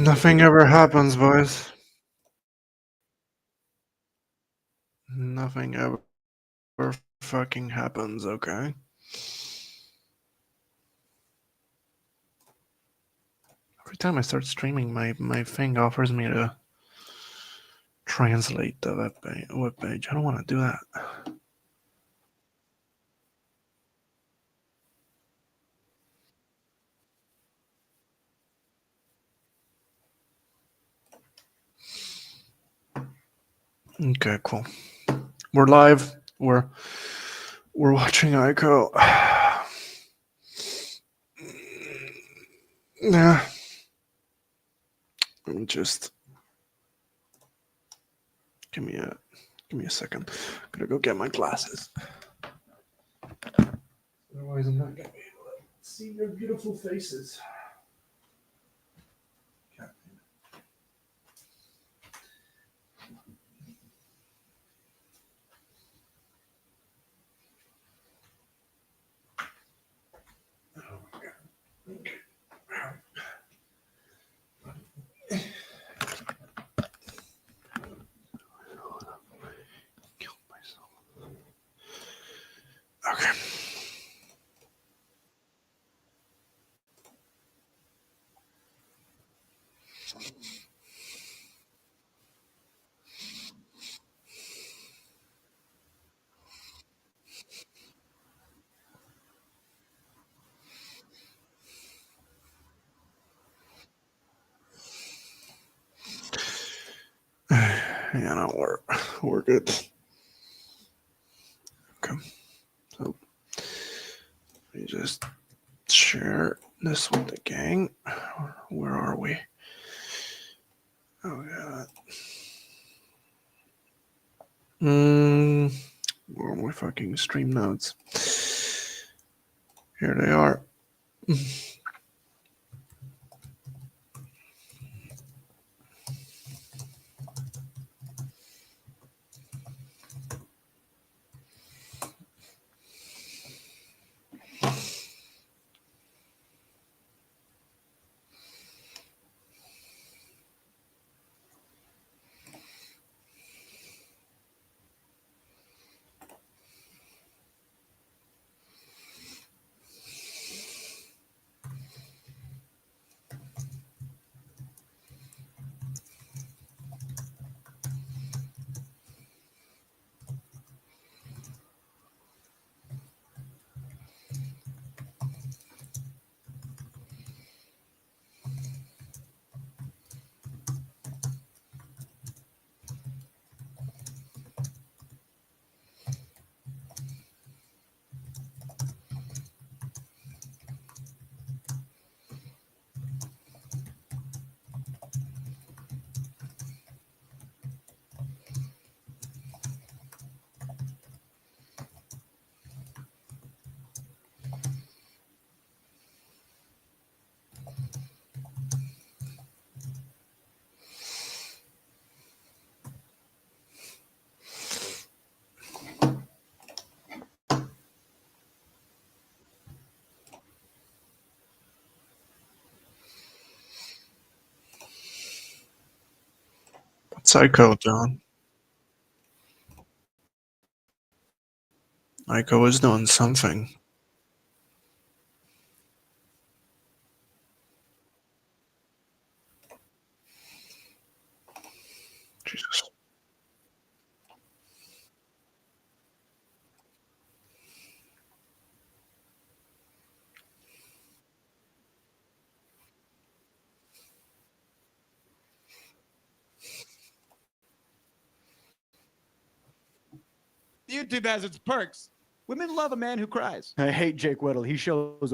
Nothing ever happens, boys. Nothing ever fucking happens, okay? Every time I start streaming, my thing offers me to translate the web page. I don't want to do that. Okay, cool. We're live. We're watching Ico. Yeah. Just give me a second. I'm gonna go get my glasses. Otherwise, I'm not gonna be able to see your beautiful faces. Okay. Yeah, no, we're good. Okay. So we just share this with the gang. Where are we? Oh god. Where are my fucking stream notes? Here they are. Psycho, John. Ico is doing something. Jesus. YouTube has its perks. Women love a man who cries. I hate Jake Whittle. He shows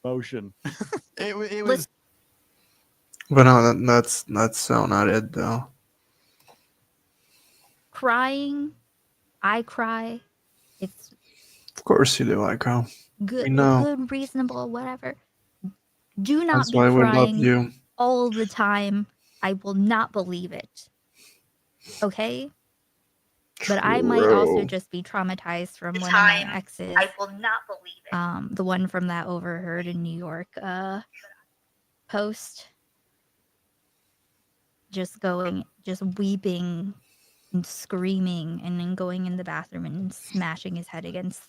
emotion. It was. But no, that's so not it though. Crying, I cry. It's Of course you do, Ico. good, We know. good, reasonable, whatever. Do not That's be why we love crying you. all the time. I will not believe it. Okay? But I might also True. just be traumatized from one of my exes. I will not believe it. The one from that overheard in New York post, just weeping and screaming, and then going in the bathroom and smashing his head against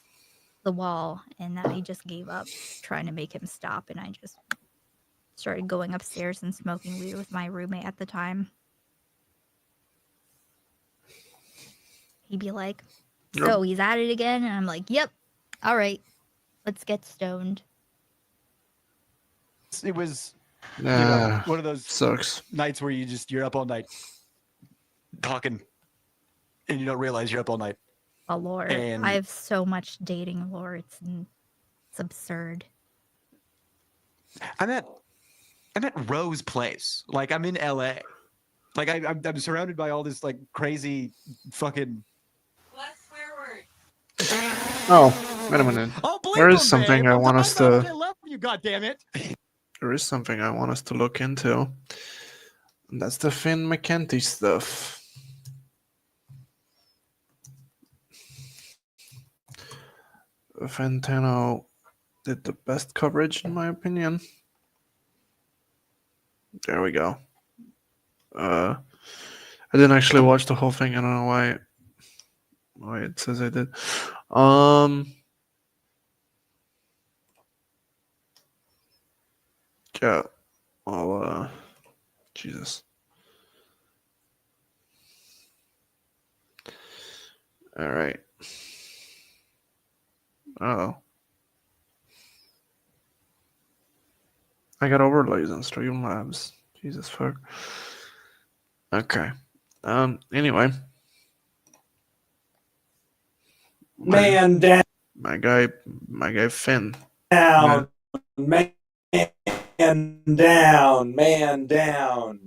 the wall, and that I just gave up trying to make him stop, and I just started going upstairs and smoking weed with my roommate at the time. He'd be like, "So he's at it again?" And I'm like, "Yep. All right, let's get stoned." It was Nah, one of those sucks. nights where you're up all night talking, and you don't realize you're up all night. Oh Lord, And- I have so much dating lore. It's absurd. I'm at Rose Place. Like, I'm in LA. Like, I'm surrounded by all this like crazy fucking. Oh, wait a minute. Oh, bleep There is them, something babe. I I'm want us talking about to- I love you, goddammit. There is something I want us to look into. And that's the Finn McKenty stuff. Fantano did the best coverage, in my opinion. There we go. I didn't actually watch the whole thing. I don't know why it says I did. Yeah. Well, Jesus. All right. Oh. I got overlays on Streamlabs. Jesus fuck. Okay. Anyway. Man down, My guy Finn. man down, man down.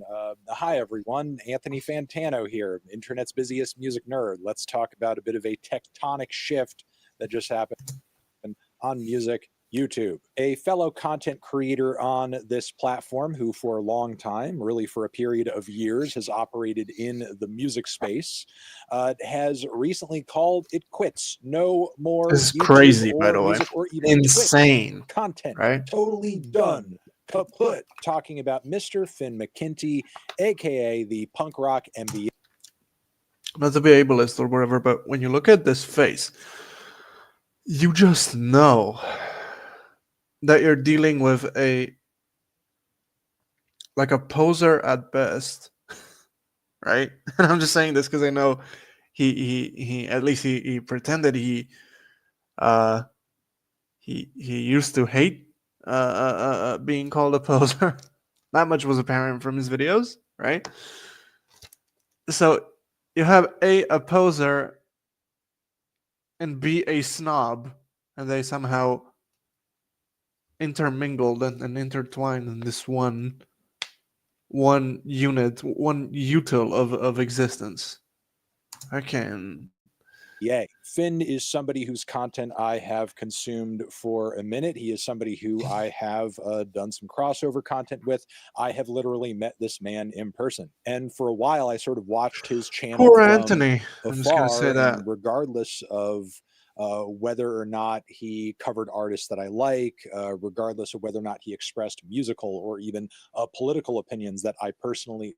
Hi, everyone. Anthony Fantano here, internet's busiest music nerd. Let's talk about a bit of a tectonic shift that just happened on music YouTube. A fellow content creator on this platform who for a long time, really for a period of years, has operated in the music space, has recently called it quits. No more This is YouTube crazy, or by the way. music or even Twitch Insane, content. right? Totally done. Kaput. Talking about Mr. Finn McKenty, aka the punk rock MBA. Not to be ableist or whatever, but when you look at this face, you just know that you're dealing with a poser at best, right? And I'm just saying this because I know he at least he pretended he used to hate being called a poser. That much was apparent from his videos, right? So you have a poser and B a snob, and they somehow intermingled and intertwined in this one unit, one util of existence. I can. Yay. Finn is somebody whose content I have consumed for a minute. He is somebody who I have done some crossover content with. I have literally met this man in person. And for a while, I sort of watched his channel Poor from Anthony. I'm just gonna afar, say that. and regardless of whether or not he covered artists that I like, regardless of whether or not he expressed musical or even political opinions that I personally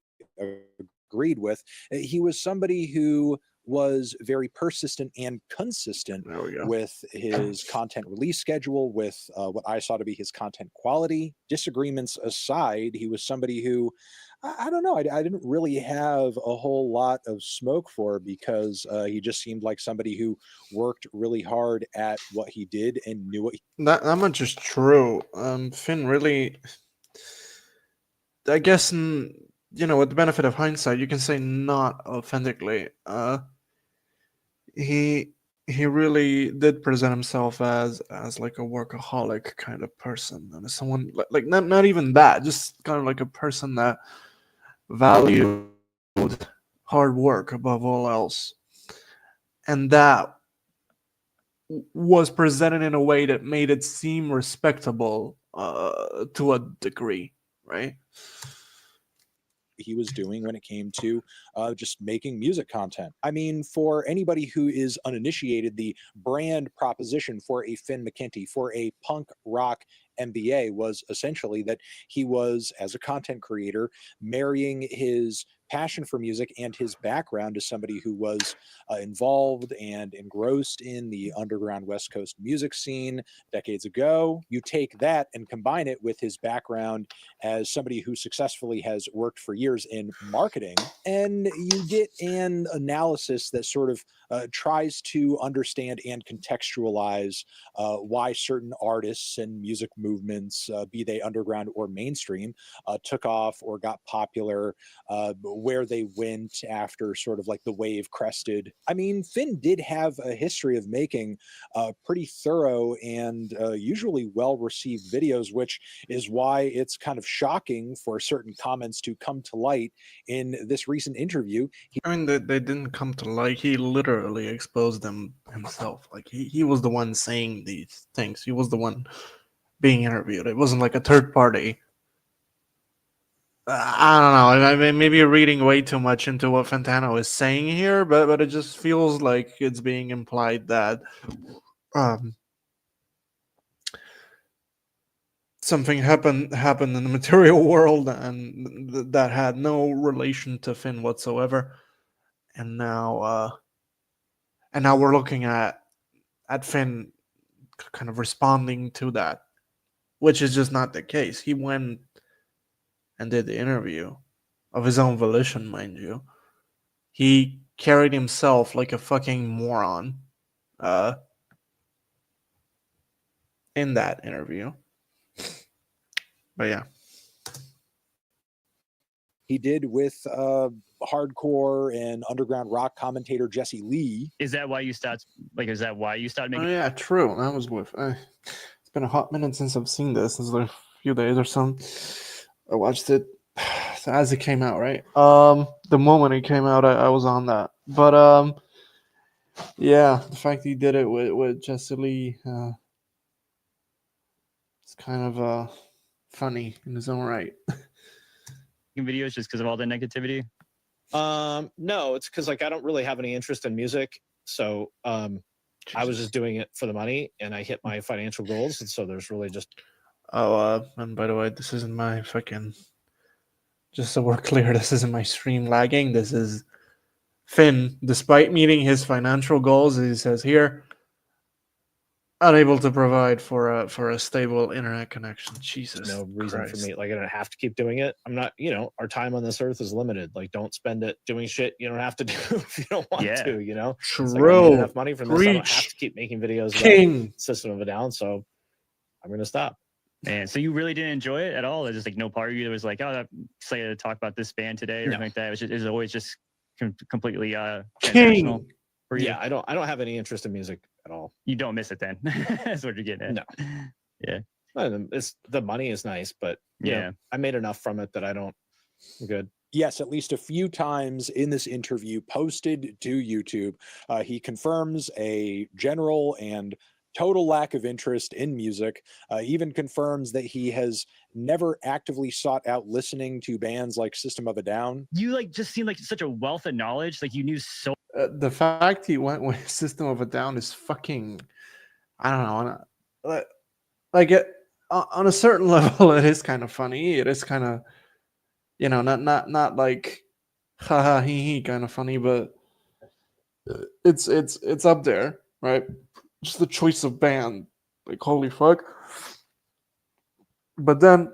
agreed with, he was somebody who was very persistent and consistent There we go. with his content release schedule, with what I saw to be his content quality. Disagreements aside, he was somebody who, I don't know, I didn't really have a whole lot of smoke for, because he just seemed like somebody who worked really hard at what he did and knew what That much is true. Finn really, I guess, with the benefit of hindsight, you can say not authentically. He really did present himself as like a workaholic kind of person, and as someone like not even that, just kind of like a person that valued hard work above all else, and that was presented in a way that made it seem respectable to a degree, right? he was doing when it came to just making music content. I mean, for anybody who is uninitiated, the brand proposition for a Finn McKenty, for a punk rock MBA was essentially that he was, as a content creator, marrying his passion for music and his background as somebody who was involved and engrossed in the underground West Coast music scene decades ago. You take that and combine it with his background as somebody who successfully has worked for years in marketing, and you get an analysis that sort of tries to understand and contextualize why certain artists and music movements, be they underground or mainstream, took off or got popular, where they went after sort of like the wave crested. I mean, Finn did have a history of making pretty thorough and usually well received videos, which is why it's kind of shocking for certain comments to come to light in this recent interview. I mean, they didn't come to light. He literally exposed them himself. Like he was the one saying these things. He was the one being interviewed. It wasn't like a third party. I don't know. I mean, maybe you're reading way too much into what Fantano is saying here, but it just feels like it's being implied that something happened in the material world, and that had no relation to Finn whatsoever. And now we're looking at Finn kind of responding to that, which is just not the case. He went and did the interview of his own volition, mind you. He carried himself like a fucking moron in that interview. But yeah. He did with hardcore and underground rock commentator Jesse Lee. Is that why you started? Like, is that why you started making? Oh yeah, true. That was with. It's been a hot minute since I've seen this. It's like a few days or something. I watched it as it came out, right? The moment it came out, I was on that. But yeah, the fact he did it with Jesse Lee, it's kind of funny in his own right. Videos just because of all the negativity? No, it's because like I don't really have any interest in music, so I was just doing it for the money, and I hit my financial goals, and so there's really just. Oh, and by the way, this isn't my fucking. Just so we're clear, this isn't my stream lagging. This is Finn, despite meeting his financial goals, he says here, unable to provide for a stable internet connection. Jesus, No reason Christ. for me. Like I don't have to keep doing it. I'm not. Our time on this earth is limited. Like don't spend it doing shit you don't have to do if you don't want Yeah. to. It's like I True. made enough money from this. I don't have Preach. to keep making videos about King. System of a Down, so I'm gonna stop. And so you really didn't enjoy it at all? There's just like no part of you that was like, oh, I'm excited to talk about this band today or No. anything like that. It was always just completely King. transactional for you. Yeah, I don't have any interest in music at all. You don't miss it then. That's what you're getting at. No. Yeah. It's the money is nice, but Yeah. I made enough from it that I'm good. Yes, at least a few times in this interview posted to YouTube, he confirms a general and total lack of interest in music. Even confirms that he has never actively sought out listening to bands like System of a Down. You like just seem like such a wealth of knowledge. Like you knew so The fact he went with System of a Down is fucking. I don't know. Like it on a certain level, it is kind of funny. It is kind of, not like, haha, he kind of funny, but it's up there, right? Just the choice of band, like holy fuck. But then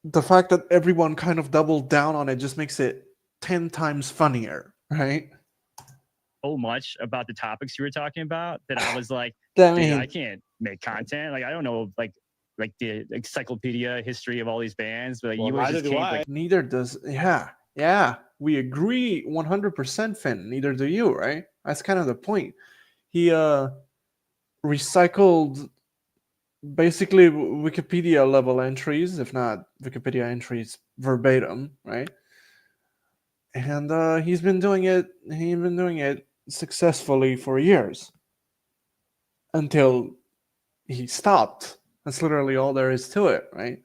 the fact that everyone kind of doubled down on it just makes it 10 times funnier, right? much about the topics you were talking about that I was like, I dude, mean, I can't make content. Like I don't know like the encyclopedia history of all these bands, but like, Well, you always neither just do came I. like neither does. Yeah. We agree 100%, Finn. Neither do you, right? That's kind of the point. He recycled basically Wikipedia level entries, if not Wikipedia entries verbatim, right? And he's been doing it successfully for years until he stopped. That's literally all there is to it, right?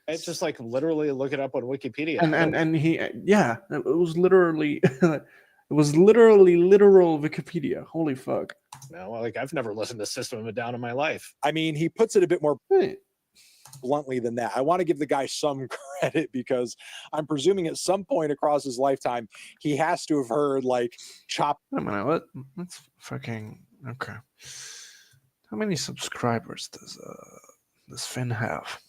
It's just like literally look it up on Wikipedia. And he, yeah, it was literally It was literally literal Wikipedia. Holy fuck. No, like I've never listened to System of a Down in my life. I mean, he puts it a bit more Hey, bluntly than that. I want to give the guy some credit because I'm presuming at some point across his lifetime, he has to have heard like chop. wait a minute, what? That's fucking okay. How many subscribers does Finn have?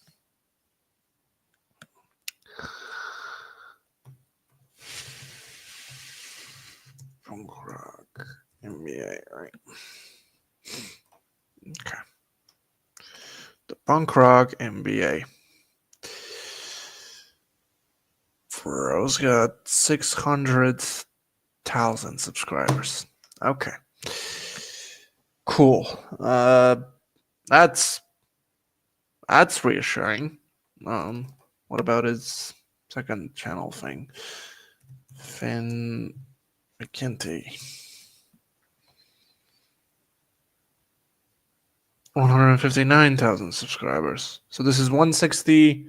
Punk rock NBA, right? Okay. The punk rock NBA. Rose got 600,000 subscribers. Okay. Cool. That's reassuring. What about his second channel thing? Finn McKenty. 159,000 subscribers. So this is 160.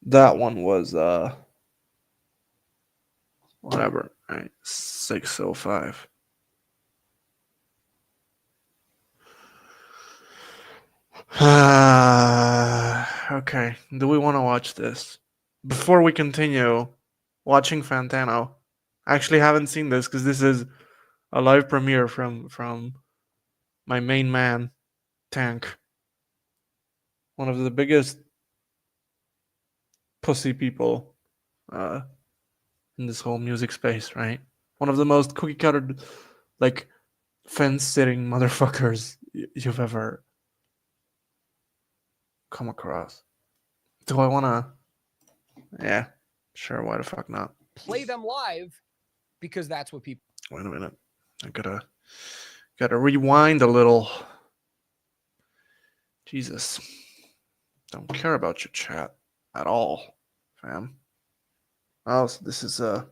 That one was whatever, right? 605. Okay. Do we want to watch this? Before we continue watching Fantano, I actually haven't seen this because this is a live premiere from my main man, Tank. One of the biggest pussy people in this whole music space, right? One of the most cookie cutter, like, fence sitting motherfuckers you've ever come across. Do I want to? Yeah, sure. Why the fuck not? Play them live because that's what people. Wait a minute. I gotta rewind a little. Jesus, don't care about your chat at all, fam. Oh, so this is a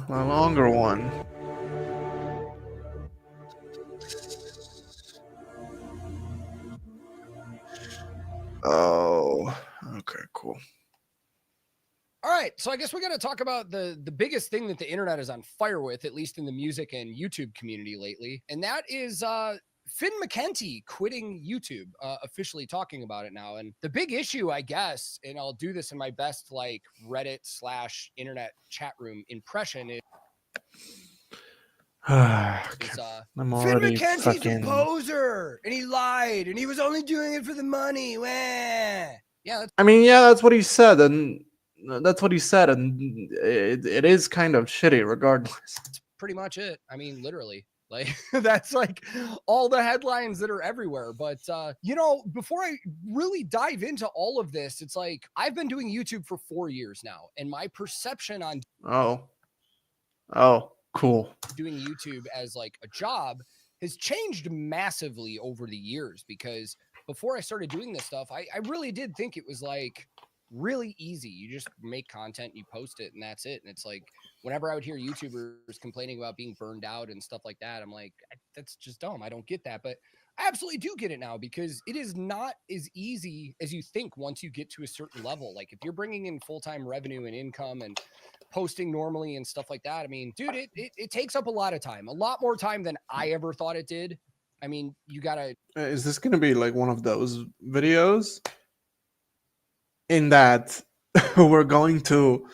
longer one. Oh, okay, cool. All right, so I guess we got to talk about the biggest thing that the internet is on fire with, at least in the music and YouTube community lately, and that is Finn McKenty quitting YouTube, officially talking about it now. And the big issue, I guess, and I'll do this in my best like Reddit/internet chat room impression is. Okay. I'm Finn already McKenty's fucking. a poser, and he lied, and he was only doing it for the money. Wah. Yeah, I mean, yeah, that's what he said, and it is kind of shitty, regardless. that's pretty much it. I mean, literally. Like that's like all the headlines that are everywhere. But before I really dive into all of this, it's like I've been doing YouTube for 4 years now, and my perception on Oh, cool. doing YouTube as like a job has changed massively over the years, because before I started doing this stuff, I really did think it was like really easy. You just make content, you post it, and that's it. And it's like whenever I would hear YouTubers complaining about being burned out and stuff like that, I'm like, that's just dumb. I don't get that. But I absolutely do get it now, because it is not as easy as you think once you get to a certain level. Like if you're bringing in full-time revenue and income and posting normally and stuff like that, I mean, dude, it takes up a lot of time, a lot more time than I ever thought it did. I mean, you gotta. Is this gonna be like one of those videos in that we're going to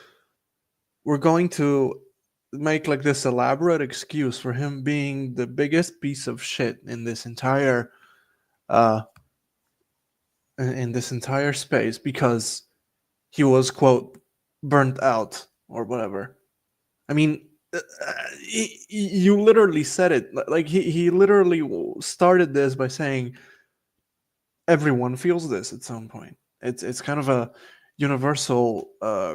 make like this elaborate excuse for him being the biggest piece of shit in this entire space because he was, quote, burnt out or whatever? I mean, you literally said it. Like he literally started this by saying everyone feels this at some point. It's kind of a universal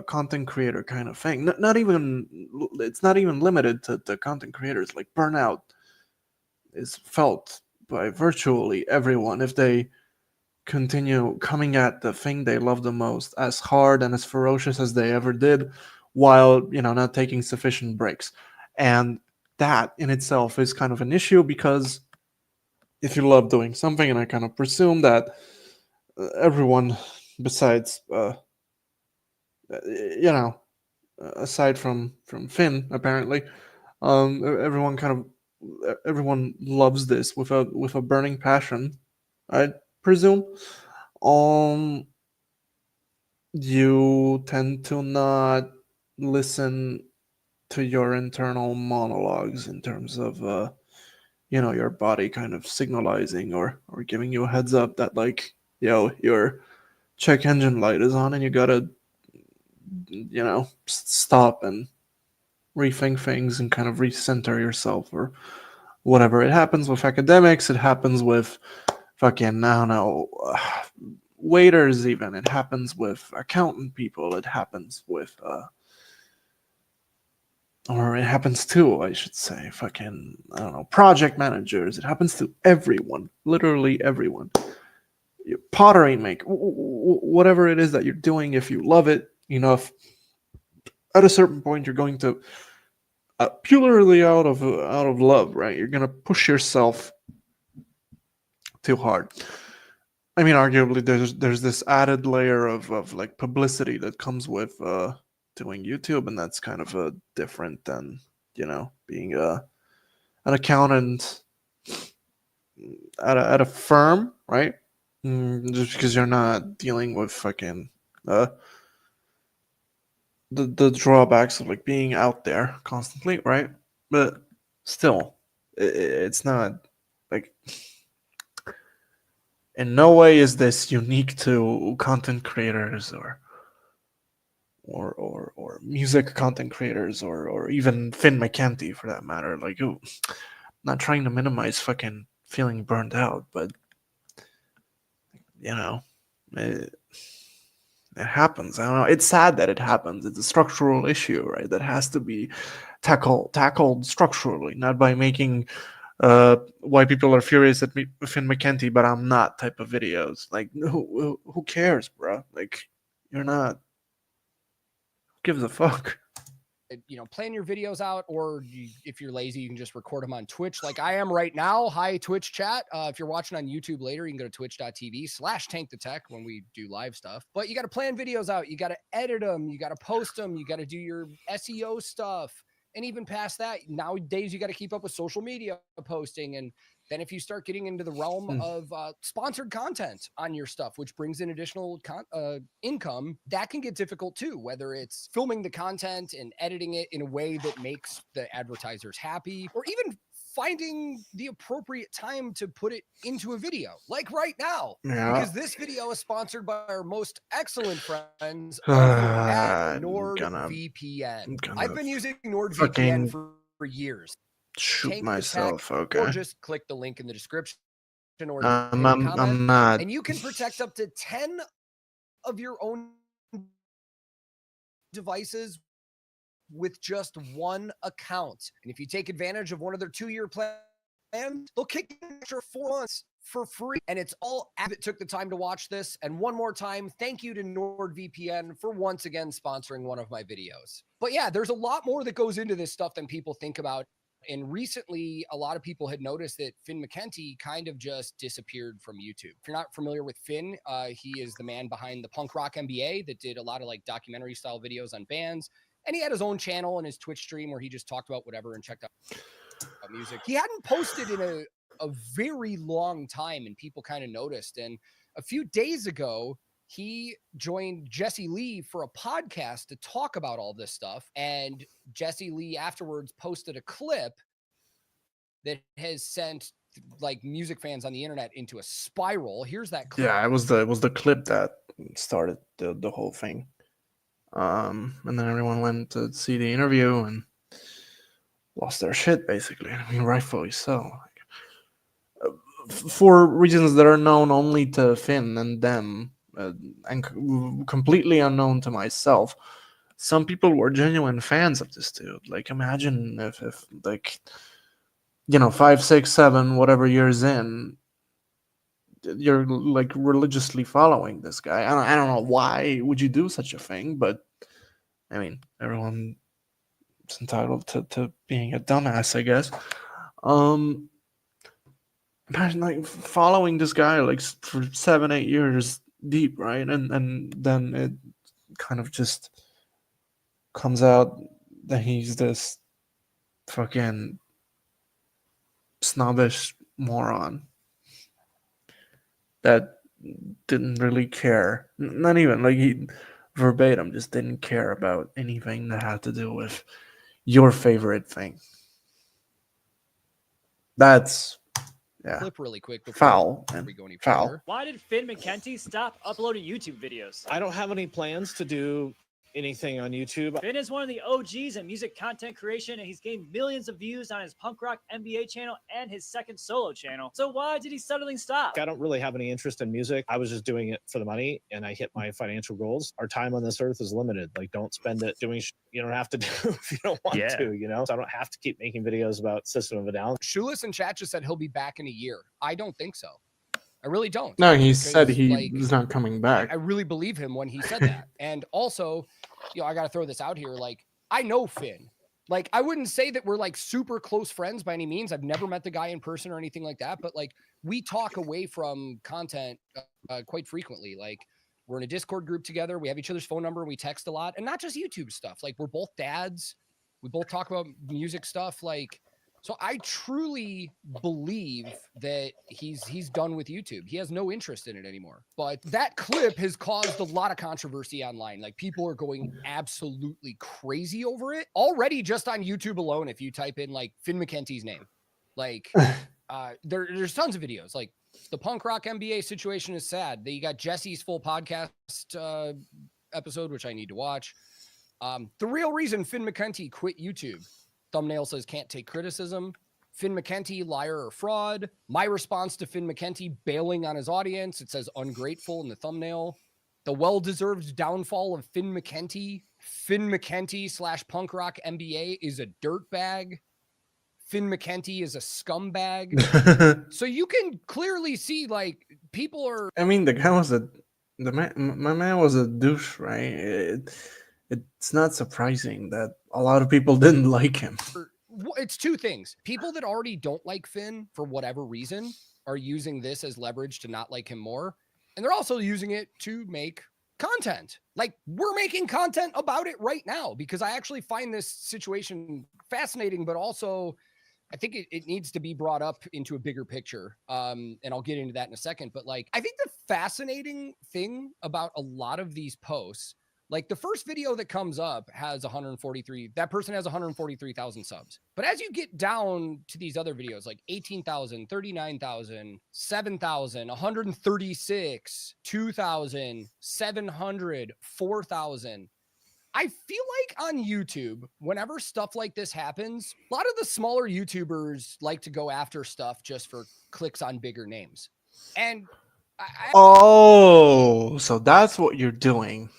content creator kind of thing. It's not even limited to content creators. Like burnout is felt by virtually everyone if they continue coming at the thing they love the most as hard and as ferocious as they ever did, while not taking sufficient breaks. And that in itself is kind of an issue, because if you love doing something, and I kind of presume that everyone besides aside from Finn, apparently, everyone loves this with a burning passion, I presume. Um, you tend to not listen to your internal monologues in terms of your body kind of signalizing or giving you a heads up that, like, your check engine light is on and you gotta stop and rethink things and kind of recenter yourself or whatever. It happens with academics, it happens with fucking, I don't know, waiters, even. It happens with accountant people, it happens with or it happens to, I should say, fucking, I don't know, project managers. It happens to everyone, literally everyone. Pottery make, whatever it is that you're doing, if you love it enough, at a certain point, you're going to, purely out of love, right? You're gonna push yourself too hard. I mean, arguably, there's this added layer of like publicity that comes with doing YouTube, and that's kind of different than being an accountant at a firm, right? Just because you're not dealing with fucking the drawbacks of like being out there constantly, right? But still, it's not like, in no way is this unique to content creators or music content creators or even Finn McKenty for that matter. Like, I'm not trying to minimize fucking feeling burned out, but it happens. I don't know. It's sad that it happens. It's a structural issue, right? That has to be tackled structurally, not by making why people are furious at me, Finn McKenty, but I'm not type of videos. Like, who cares, bro? Like, you're not. Who gives a fuck? Plan your videos out, or if you're lazy, you can just record them on Twitch like I am right now. Hi, Twitch chat. If you're watching on YouTube later, you can go to twitch.tv/tankthetech when we do live stuff. But you got to plan videos out. You got to edit them. You got to post them. You got to do your SEO stuff. And even past that, nowadays, you got to keep up with social media posting. And then if you start getting into the realm of sponsored content on your stuff, which brings in additional income, that can get difficult too, whether it's filming the content and editing it in a way that makes the advertisers happy, or even finding the appropriate time to put it into a video, like right now. Yeah. Because this video is sponsored by our most excellent friends over at NordVPN. I've been using NordVPN for years. Shoot myself, okay. Or just click the link in the description or I'm not. And you can protect up to 10 of your own devices with just one account. And if you take advantage of one of their 2-year plans, they'll kick you an extra 4 months for free. And it's all that took the time to watch this. And one more time, thank you to NordVPN for once again sponsoring one of my videos. But yeah, there's a lot more that goes into this stuff than people think about. And recently, a lot of people had noticed that Finn McKenty kind of just disappeared from YouTube. If you're not familiar with Finn, he is the man behind the Punk Rock MBA that did a lot of like documentary style videos on bands. And he had his own channel and his Twitch stream where he just talked about whatever and checked out music. He hadn't posted in a very long time, and people kind of noticed. And a few days ago, he joined Jesse Lee for a podcast to talk about all this stuff. And Jesse Lee afterwards posted a clip that has sent like music fans on the internet into a spiral. Here's that clip. Yeah, it was the clip that started the whole thing. And then everyone went to see the interview and lost their shit, basically. I mean, rightfully so. For reasons that are known only to Finn and them, and completely unknown to myself, some people were genuine fans of this dude. Like, imagine if like, 5, 6, 7, whatever years in, you're like religiously following this guy. I don't know why would you do such a thing, but I mean, everyone's entitled to being a dumbass, I guess. Imagine like following this guy like for 7, 8 years deep, right? And then it kind of just comes out that he's this fucking snobbish moron that didn't really care. Not even like he verbatim just didn't care about anything that had to do with your favorite thing. That's Clip really quick before foul we and go any foul. further. Why did Finn McKenty stop uploading YouTube videos? I don't have any plans to do anything on YouTube. Finn is one of the OGs in music content creation, and he's gained millions of views on his punk rock NBA channel and his second solo channel. So why did he suddenly stop? I don't really have any interest in music. I was just doing it for the money, and I hit my financial goals. Our time on this earth is limited. Like, don't spend it doing you don't have to do if you don't want Yeah. to, you know? So I don't have to keep making videos about System of a Down. Shoeless in chat just said he'll be back in a year. I don't think so. I really don't. No, he said Because, he was not coming back. I really believe him when he said that. And also, I got to throw this out here. Like, I know Finn. Like, I wouldn't say that we're like super close friends by any means. I've never met the guy in person or anything like that. But like, we talk away from content quite frequently. Like, we're in a Discord group together. We have each other's phone number. And we text a lot, and not just YouTube stuff. Like, we're both dads. We both talk about music stuff. Like, so I truly believe that he's done with YouTube. He has no interest in it anymore. But that clip has caused a lot of controversy online. Like, people are going absolutely crazy over it. Already just on YouTube alone, if you type in like Finn McKenty's name, like there's tons of videos. Like, the punk rock MBA situation is sad. You got Jesse's full podcast episode, which I need to watch. The real reason Finn McKenty quit YouTube. Thumbnail says can't take criticism. Finn McKenty, liar or fraud. My response to Finn McKenty bailing on his audience. It says ungrateful in the thumbnail. The well-deserved downfall of Finn McKenty. Finn McKenty / punk rock MBA is a dirtbag. Finn McKenty is a scumbag. So you can clearly see, like, people are. I mean, the guy was my man was a douche, right? It's not surprising that a lot of people didn't like him. It's two things. People that already don't like Finn for whatever reason are using this as leverage to not like him more. And they're also using it to make content. Like, we're making content about it right now because I actually find this situation fascinating, but also I think it needs to be brought up into a bigger picture. And I'll get into that in a second. But like, I think the fascinating thing about a lot of these posts, like the first video that comes up has 143, that person has 143,000 subs. But as you get down to these other videos, like 18,000, 39,000, 7,000, 136, 2,000, 700, 4,000. I feel like on YouTube, whenever stuff like this happens, a lot of the smaller YouTubers like to go after stuff just for clicks on bigger names. And Oh, so that's what you're doing.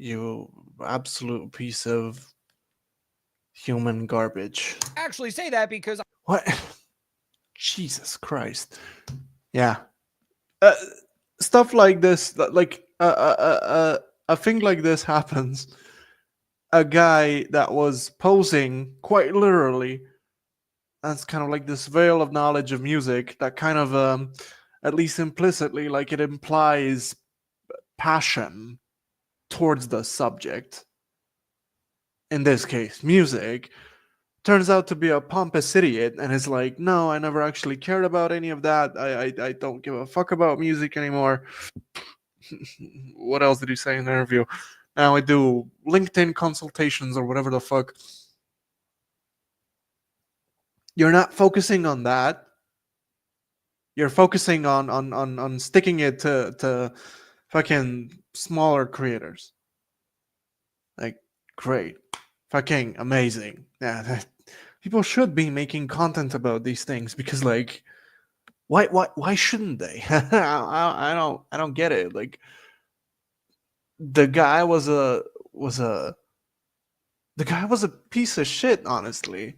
You absolute piece of human garbage. actually say that because What? Jesus Christ. Yeah. Stuff like this, like a thing like this happens. A guy that was posing quite literally, that's kind of like this veil of knowledge of music that kind of, at least implicitly, like it implies passion towards the subject. In this case, music. Turns out to be a pompous idiot and is like, no, I never actually cared about any of that. I don't give a fuck about music anymore. What else did he say in the interview? Now I do LinkedIn consultations or whatever the fuck. You're not focusing on that. You're focusing on sticking it to fucking smaller creators. Like, great. Fucking amazing. Yeah, people should be making content about these things because, like, why shouldn't they? I don't get it. Like, the guy was a piece of shit, honestly.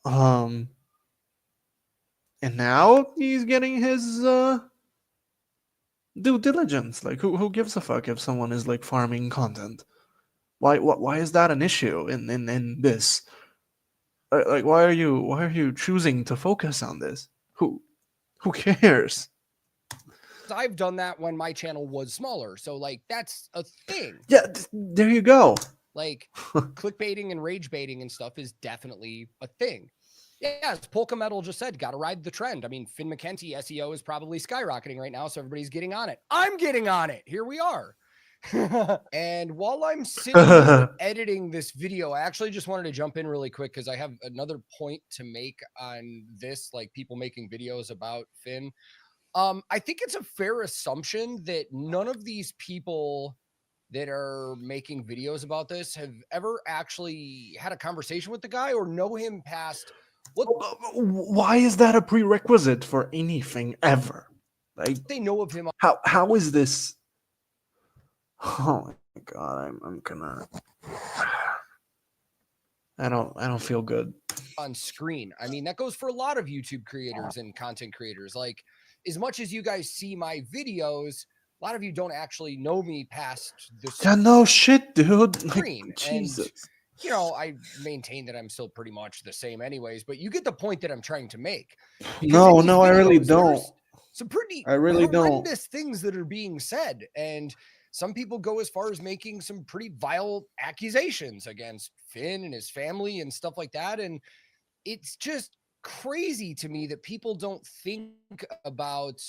And now he's getting his due diligence. Like, who gives a fuck if someone is like farming content? Why is that an issue in this? Like, why are you choosing to focus on this? Who cares? I've done that when my channel was smaller. So like that's a thing. Yeah, there you go. Like clickbaiting and rage baiting and stuff is definitely a thing. Yeah, as Polka Metal just said, got to ride the trend. I mean, Finn McKenty SEO is probably skyrocketing right now, so everybody's getting on it. I'm getting on it. Here we are. And while I'm sitting here editing this video, I actually just wanted to jump in really quick because I have another point to make on this, like people making videos about Finn. I think it's a fair assumption that none of these people that are making videos about this have ever actually had a conversation with the guy or know him past what Why is that a prerequisite for anything ever? Like, they know of him how is this? Oh my god, I'm gonna. I don't feel good. on screen. I mean, that goes for a lot of YouTube creators and content creators. Like, as much as you guys see my videos, a lot of you don't actually know me past the Yeah, no shit, dude. Like, screen. Jesus. And you know, I maintain that I'm still pretty much the same anyways, but you get the point that I'm trying to make. Because No, in these no, I really videos, don't. there's some pretty I really don't. horrendous things that are being said. And some people go as far as making some pretty vile accusations against Finn and his family and stuff like that. And it's just crazy to me that people don't think about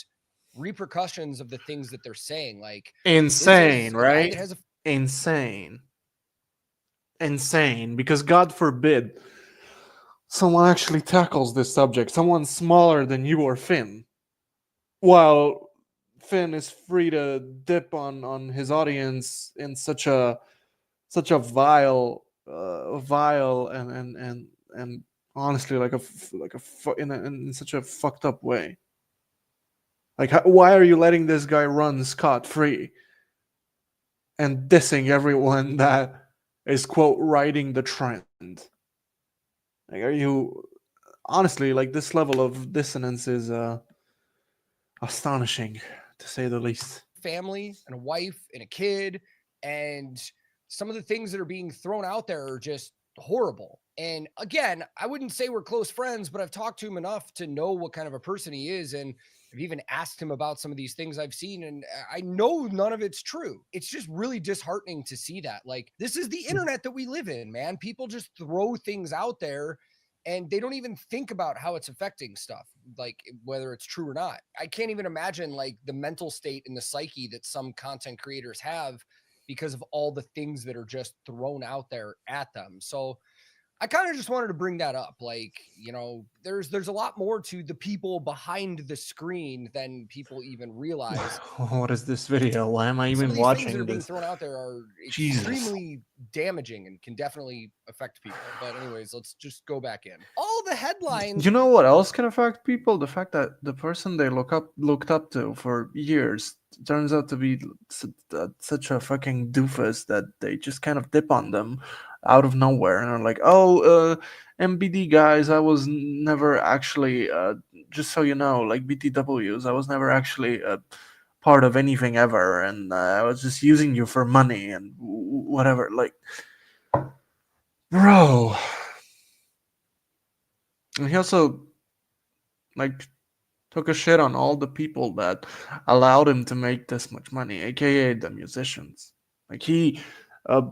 repercussions of the things that they're saying. Like, this is Insane, a guy right? that has a Insane. Insane. Because God forbid someone actually tackles this subject, someone smaller than you or Finn, while Finn is free to dip on his audience in such a vile and honestly in such a fucked up way. Like, why are you letting this guy run scot free and dissing everyone that is quote riding the trend? Like, are you honestly, like, this level of dissonance is astonishing, to say the least. family and a wife and a kid, and some of the things that are being thrown out there are just horrible. And again, I wouldn't say we're close friends, but I've talked to him enough to know what kind of a person he is, and I've even asked him about some of these things I've seen, and I know none of it's true. It's just really disheartening to see that. Like, this is the internet that we live in, man. People just throw things out there and they don't even think about how it's affecting stuff, like whether it's true or not. I can't even imagine like the mental state and the psyche that some content creators have because of all the things that are just thrown out there at them. So I kind of just wanted to bring that up. Like, you know, there's a lot more to the people behind the screen than people even realize. What is this video? Why am I Some even of these things that watching are being this? thrown out there are Jesus. extremely damaging and can definitely affect people. But anyways, let's just go back in. All the headlines. You know what else can affect people? The fact that the person they looked up to for years turns out to be such a fucking doofus that they just kind of dip on them out of nowhere and are like, "Oh, MBD guys, I was never actually, just so you know, like BTWs, I was never actually part of anything ever, and I was just using you for money and whatever." Like, bro. And he also, like, took a shit on all the people that allowed him to make this much money, aka the musicians. Like, he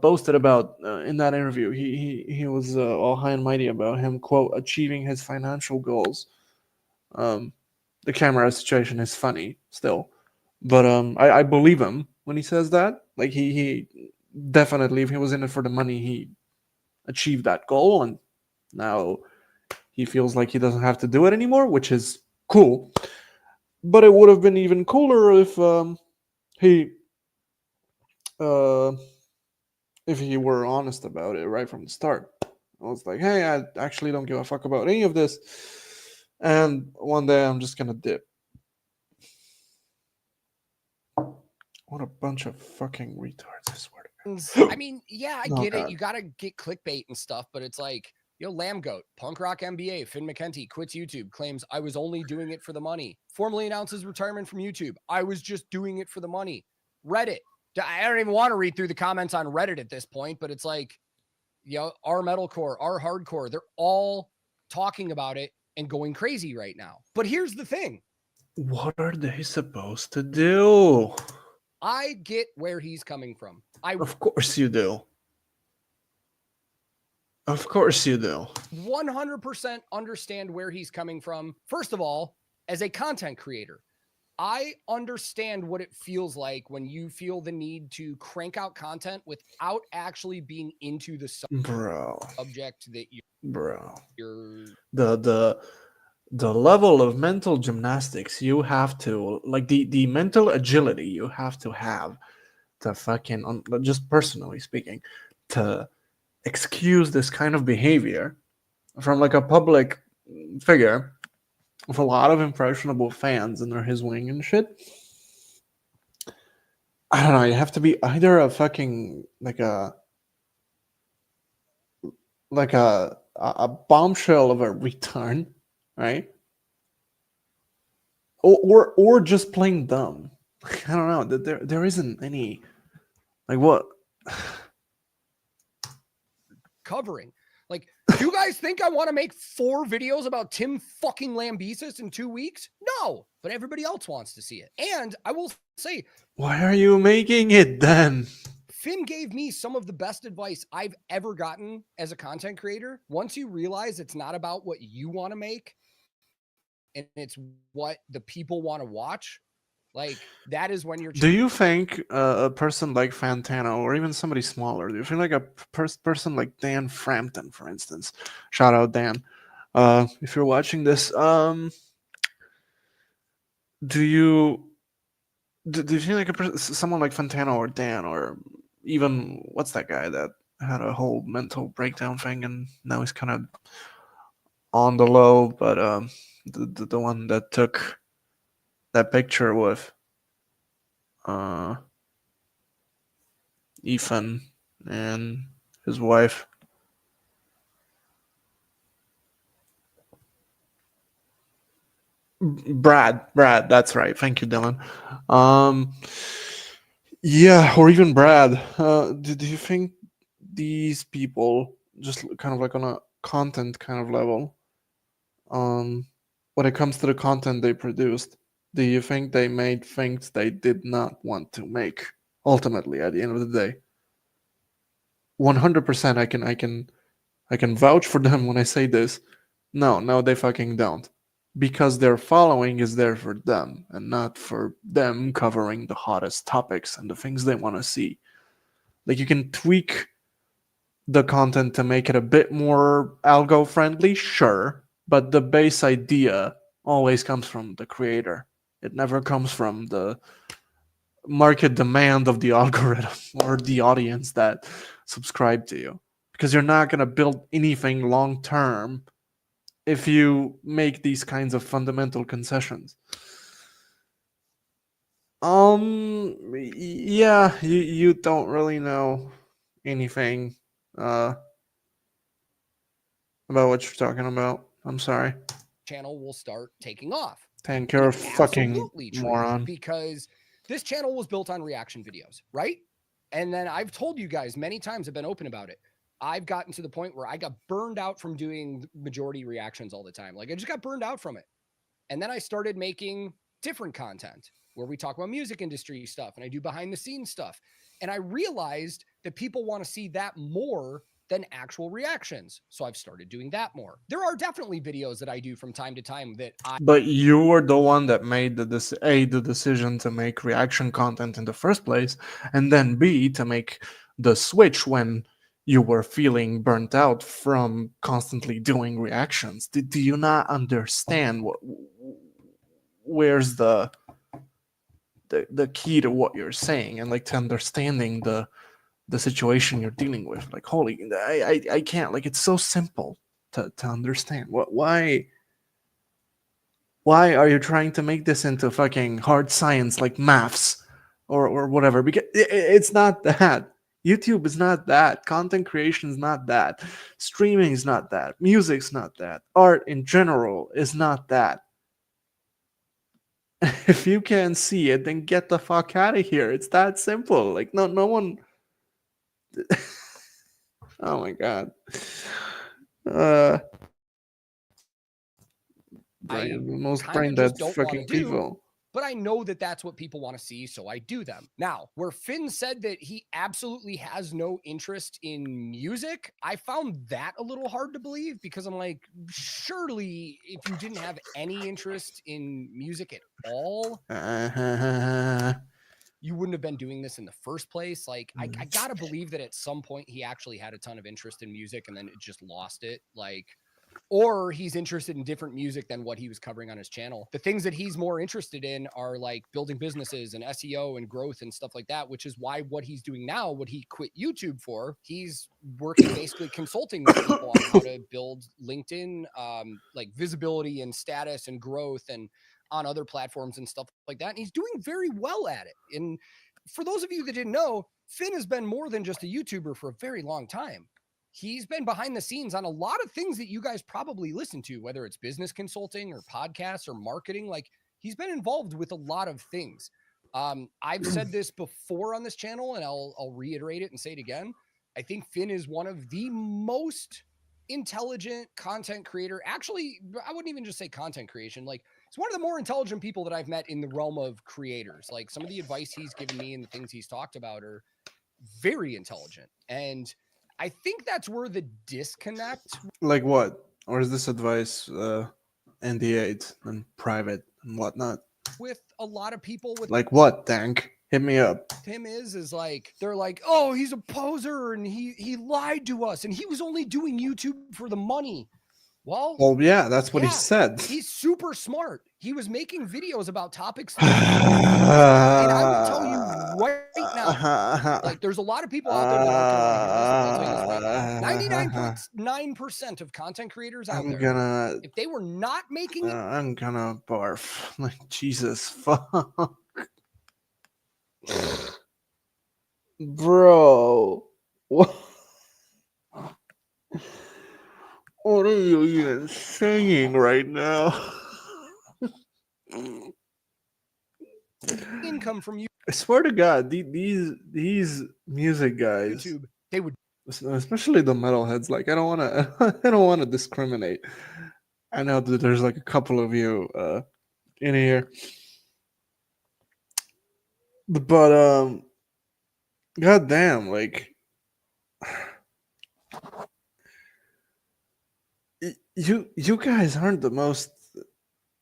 boasted about in that interview. He was all high and mighty about him, quote, achieving his financial goals. The camera situation is funny still, but I believe him when he says that. Like, he definitely, if he was in it for the money, he achieved that goal, and now he feels like he doesn't have to do it anymore, which is cool. But it would have been even cooler if he were honest about it right from the start. I was like, hey, I actually don't give a fuck about any of this, and one day I'm just gonna dip. What a bunch of fucking retards, I swear to God. I mean, yeah, I Oh, get it. God. You got to get clickbait and stuff, but it's like, you know, Lamb Goat, Punk Rock MBA, Finn McKenty quits YouTube, claims I was only doing it for the money. Formally announces retirement from YouTube. I was just doing it for the money. Reddit. I don't even want to read through the comments on Reddit at this point, but it's like, you know, our metalcore, our hardcore, they're all talking about it and going crazy right now. But here's the thing. What are they supposed to do? I get where he's coming from. I Of course you do. Of course you do. 100% understand where he's coming from. First of all, as a content creator, I understand what it feels like when you feel the need to crank out content without actually being into the Bro. subject that Bro. you're The level of mental gymnastics you have to, like the mental agility you have to fucking, just personally speaking, to excuse this kind of behavior from like a public figure with a lot of impressionable fans under his wing and shit. I don't know, you have to be either a fucking like a bombshell of a retard, right? Or just plain dumb. I don't know. There isn't any, like, what. covering. Like, do you guys think I want to make 4 videos about Tim fucking Lambesis in 2 weeks? No, but everybody else wants to see it. And I will say, Why are you making it then? Finn gave me some of the best advice I've ever gotten as a content creator. Once you realize it's not about what you want to make and it's what the people want to watch, like, that is when you're. Do you think a person like Fantano, or even somebody smaller, do you feel like a person like Dan Frampton, for instance? Shout out Dan. If you're watching this, do you feel like someone like Fantano or Dan, or even what's that guy that had a whole mental breakdown thing and now he's kind of on the low, but the one that took that picture with Ethan and his wife. Brad, that's right. Thank you, Dylan. Yeah, or even Brad. Do you think these people, just kind of like on a content kind of level, when it comes to the content they produced, do you think they made things they did not want to make? Ultimately, at the end of the day, 100%, I can vouch for them when I say this. No, they fucking don't, because their following is there for them and not for them covering the hottest topics and the things they want to see. Like, you can tweak the content to make it a bit more algo friendly, sure, but the base idea always comes from the creator. It never comes from the market demand of the algorithm or the audience that subscribe to you, because you're not going to build anything long term if you make these kinds of fundamental concessions. Yeah, you don't really know anything about what you're talking about. I'm sorry. Channel will start taking off. Thank you, fucking Absolutely true, moron. because this channel was built on reaction videos, right? And then I've told you guys many times, I've been open about it. I've gotten to the point where I got burned out from doing majority reactions all the time. Like, I just got burned out from it. And then I started making different content where we talk about music industry stuff and I do behind the scenes stuff. And I realized that people want to see that more than actual reactions. So I've started doing that more. There are definitely videos that I do from time to time that But you were the one that made the decision to make reaction content in the first place, and then B, to make the switch when you were feeling burnt out from constantly doing reactions. Do you not understand where's the key to what you're saying, and like to understanding the situation you're dealing with? Like, holy, I can't, like, it's so simple to understand. Why are you trying to make this into fucking hard science like maths or whatever? Because it's not that. YouTube is not that. Content creation is not that. Streaming is not that. Music's not that. Art in general is not that. If you can't see it, then get the fuck out of here. It's that simple. Like, no one. Oh my god. most kinda brain just dead don't wanna fucking do. people. But I know that that's what people want to see, so I do them. Now, where Finn said that he absolutely has no interest in music, I found that a little hard to believe because I'm like, surely if you didn't have any interest in music at all, you wouldn't have been doing this in the first place. Like, I gotta believe that at some point he actually had a ton of interest in music and then it just lost it. Like, or he's interested in different music than what he was covering on his channel. The things that he's more interested in are like building businesses and SEO and growth and stuff like that, which is why what he's doing now, what he quit YouTube for, he's working basically consulting with people on how to build LinkedIn, like visibility and status and growth and on other platforms and stuff like that. And he's doing very well at it. And for those of you that didn't know, Finn has been more than just a YouTuber for a very long time. He's been behind the scenes on a lot of things that you guys probably listen to, whether it's business consulting or podcasts or marketing. Like, he's been involved with a lot of things. I've said this before on this channel, and I'll reiterate it and say it again. I think Finn is one of the most intelligent content creator. Actually, I wouldn't even just say content creation. Like, it's one of the more intelligent people that I've met in the realm of creators. Like, some of the advice he's given me and the things he's talked about are very intelligent. And I think that's where the disconnect. Like what? Or is this advice NDA'd and private and whatnot? With a lot of people with Like what, Dank? Hit me up. him is like, they're like, oh, he's a poser and he lied to us and he was only doing YouTube for the money. Well, Yeah, that's what he yeah, said. he's super smart. He was making videos about topics. And I will tell you right now, like, there's a lot of people out there that aren't going to want to hear this. I'll tell you this right now. 99.9% of content creators out there, if they were not making it, I'm gonna barf. Like, Jesus, fuck. Bro. What? What are you even saying right now? income from I swear to God, these music guys, YouTube, they would especially the metalheads, like, I don't want to I don't want to discriminate. I know that there's like a couple of you in here, but god damn, like, you guys aren't the most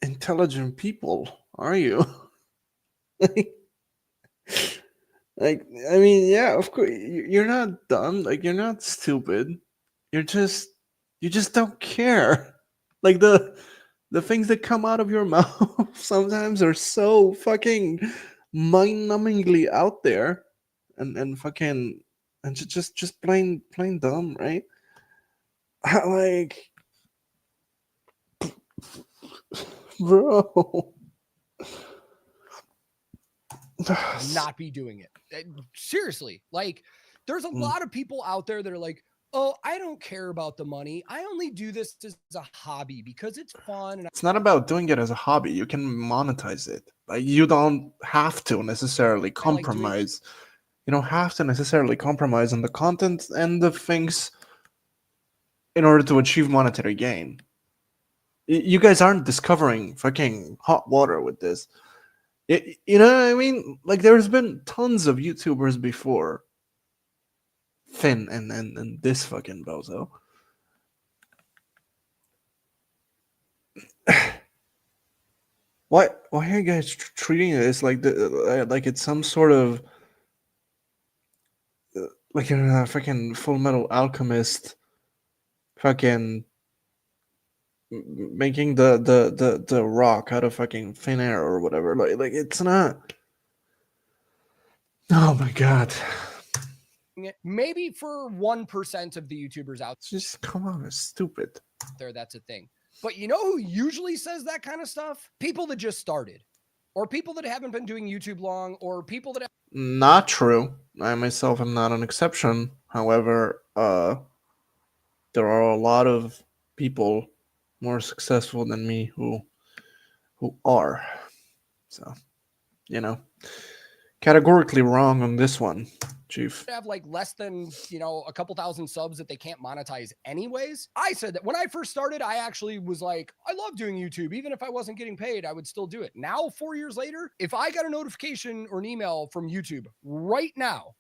intelligent people, are you? Like, I mean, yeah, of course, you're not dumb. Like, you're not stupid. You just don't care. Like, the things that come out of your mouth sometimes are so fucking mind-numbingly out there, and fucking, and just plain dumb, right? Like, bro. not be doing it. Seriously, like, there's a lot of people out there that are like, oh, I don't care about the money. I only do this as a hobby because it's fun. And It's not about doing it as a hobby. You can monetize it. Like, you don't have to necessarily I like doing it. compromise. You don't have to necessarily compromise on the content and the things in order to achieve monetary gain. You guys aren't discovering fucking hot water with this. You know what I mean? Like, there's been tons of YouTubers before Finn and this fucking bozo. Why are you guys treating this like like it's some sort of like you're a fucking Full Metal Alchemist, fucking making the rock out of fucking thin air or whatever? Like it's not. Oh my god! maybe for 1% of the YouTubers out Just come on, it's stupid. there, that's a thing. But you know who usually says that kind of stuff? People that just started, or people that haven't been doing YouTube long, or people that Not true. I myself am not an exception. However, there are a lot of people more successful than me who are. So, categorically wrong on this one. Chief. have like less than, a couple thousand subs that they can't monetize anyways. I said that when I first started, I actually was like, I love doing YouTube. Even if I wasn't getting paid, I would still do it. Now, 4 years later, if I got a notification or an email from YouTube right now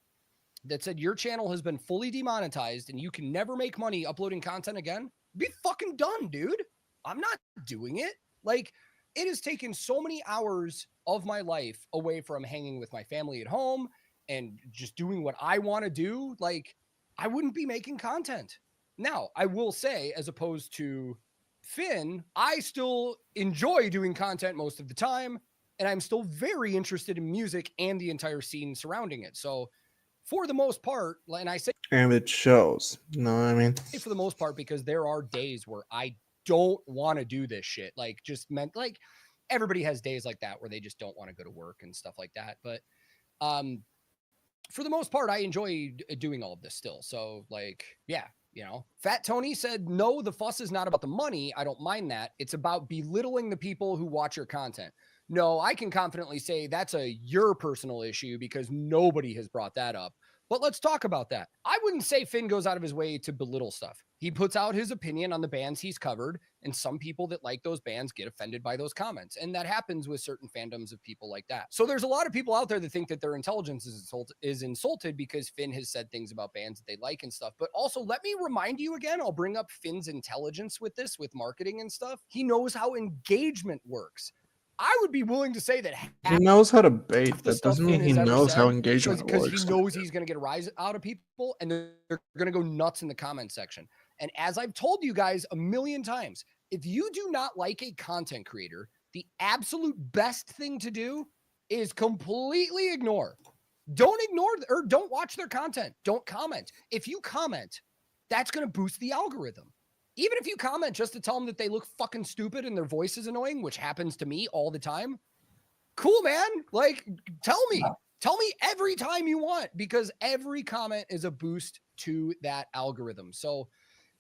that said your channel has been fully demonetized and you can never make money uploading content again, be fucking done, dude. I'm not doing it. Like, it has taken so many hours of my life away from hanging with my family at home and just doing what I want to do. Like, I wouldn't be making content. Now, I will say, as opposed to Finn, I still enjoy doing content most of the time, and I'm still very interested in music and the entire scene surrounding it. So, for the most part, and I say And it shows. No, I mean, for the most part, because there are days where I don't want to do this shit. Like, everybody has days like that where they just don't want to go to work and stuff like that. But for the most part, I enjoy doing all of this still. So, like, yeah, Fat Tony said, no, the fuss is not about the money. I don't mind that. It's about belittling the people who watch your content. No, I can confidently say that's your personal issue because nobody has brought that up. But let's talk about that. I wouldn't say Finn goes out of his way to belittle stuff. He puts out his opinion on the bands he's covered, and some people that like those bands get offended by those comments. And that happens with certain fandoms of people like that. So there's a lot of people out there that think that their intelligence is insulted because Finn has said things about bands that they like and stuff. But also, let me remind you again, I'll bring up Finn's intelligence with this, with marketing and stuff. He knows how engagement works. I would be willing to say that he knows how to bait. the That stuff doesn't mean Finn he has ever knows how said engagement because works. he knows he's going to get a rise out of people, and they're going to go nuts in the comment section. And as I've told you guys a million times, if you do not like a content creator, the absolute best thing to do is completely ignore. Don't ignore or don't watch their content. Don't comment. If you comment, that's going to boost the algorithm. Even if you comment just to tell them that they look fucking stupid and their voice is annoying, which happens to me all the time. Cool, man. Like, tell me every time you want, because every comment is a boost to that algorithm. So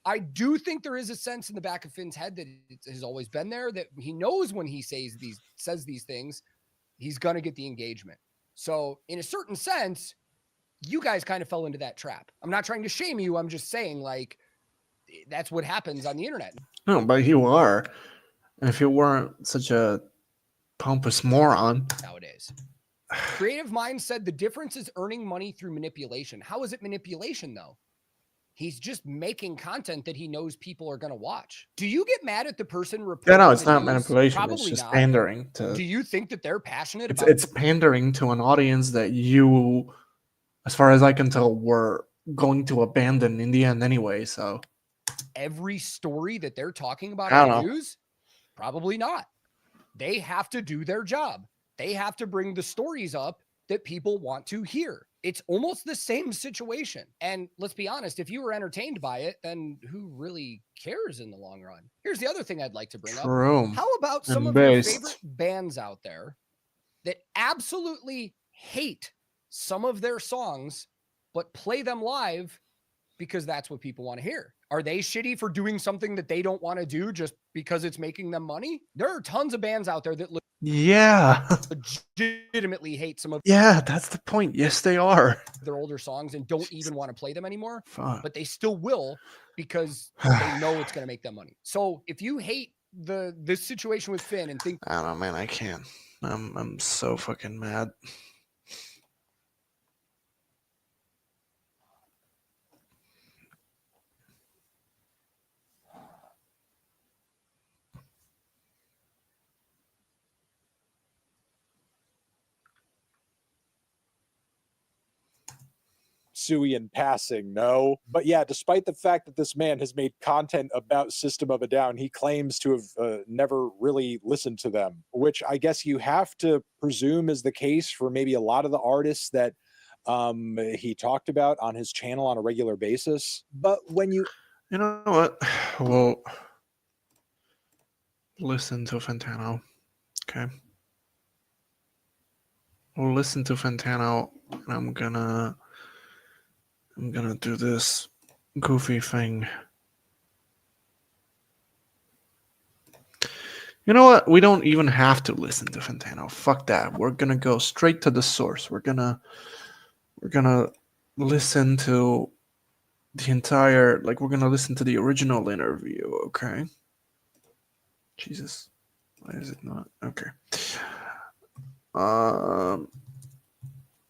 I do think there is a sense in the back of Finn's head that it has always been there, that he knows when he says these things, he's going to get the engagement. So in a certain sense, you guys kind of fell into that trap. I'm not trying to shame you. I'm just saying, like, that's what happens on the internet. No, but you are. And if you weren't such a pompous moron. Nowadays. Creative Minds said the difference is earning money through manipulation. How is it manipulation, though? He's just making content that he knows people are going to watch. Do you get mad at the person reporting? Yeah, no, it's the not news? manipulation. Probably It's just not. pandering to. Do you think that they're passionate It's, about it's pandering to an audience that you, as far as I can tell, were going to abandon in the end anyway. So every story that they're talking about I on don't the know. news? Probably not. They have to do their job. They have to bring the stories up that people want to hear. It's almost the same situation. And let's be honest, if you were entertained by it, then who really cares in the long run? Here's the other thing I'd like to bring up. True. How about some And of your based. favorite bands out there that absolutely hate some of their songs, but play them live because that's what people want to hear? Are they shitty for doing something that they don't want to do just because it's making them money? There are tons of bands out there that Yeah. legitimately hate some of Yeah, that's the point. Yes, they are. their older songs and don't even want to play them anymore, Fuck. but they still will because they know it's going to make them money. So if you hate this situation with Finn and think I don't know, man. I can't. I'm so fucking mad. Suey in passing, no. But yeah, despite the fact that this man has made content about System of a Down, he claims to have never really listened to them, which I guess you have to presume is the case for maybe a lot of the artists that he talked about on his channel on a regular basis. But when you know what? Well, listen to Fantano. Okay. We'll listen to Fantano, and I'm gonna do this goofy thing. You know what? We don't even have to listen to Fantano. Fuck that. We're gonna go straight to the source. We're gonna listen to the entire, like, we're gonna listen to the original interview, okay? Jesus, why is it not? Okay.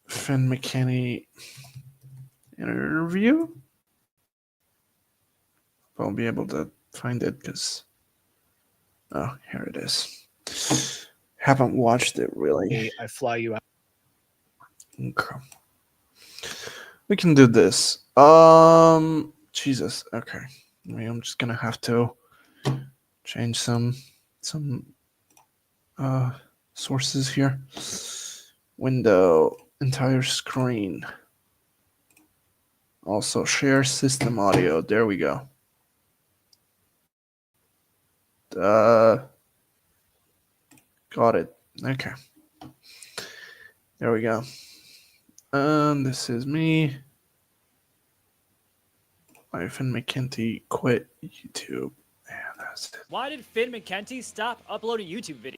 Finn McKinney interview. I'll be able to find it because, oh, here it is. Haven't watched it really. I fly you out. Okay. We can do this. Jesus. Okay. I mean, I'm just gonna have to change some sources here. Window, entire screen. Also share system audio. There we go. Got it. Okay. There we go. This is me. Finn McKenty quit YouTube. And that's it. Why did Finn McKenty stop uploading YouTube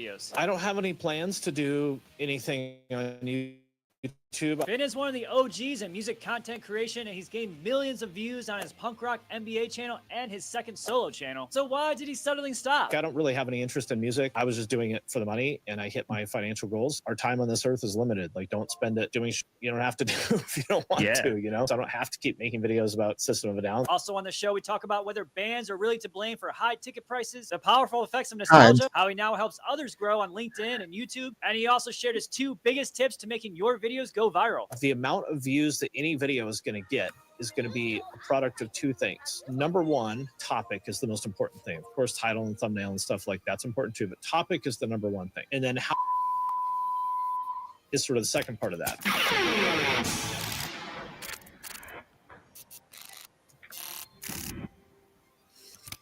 videos? I don't have any plans to do anything on YouTube. Finn is one of the OGs in music content creation, and he's gained millions of views on his punk rock NBA channel and his second solo channel. So why did he suddenly stop? I don't really have any interest in music. I was just doing it for the money, and I hit my financial goals. Our time on this earth is limited. Like, don't spend it doing you don't have to do if you don't want to, you know? So I don't have to keep making videos about System of a Down. Also on the show, we talk about whether bands are really to blame for high ticket prices, the powerful effects of nostalgia, how he now helps others grow on LinkedIn and YouTube, and he also shared his 2 biggest tips to making your videos go viral. The amount of views that any video is going to get is going to be a product of 2 things. Number one, topic is the most important thing. Of course, title and thumbnail and stuff like that's important too, but topic is the number one thing. And then how is sort of the second part of that.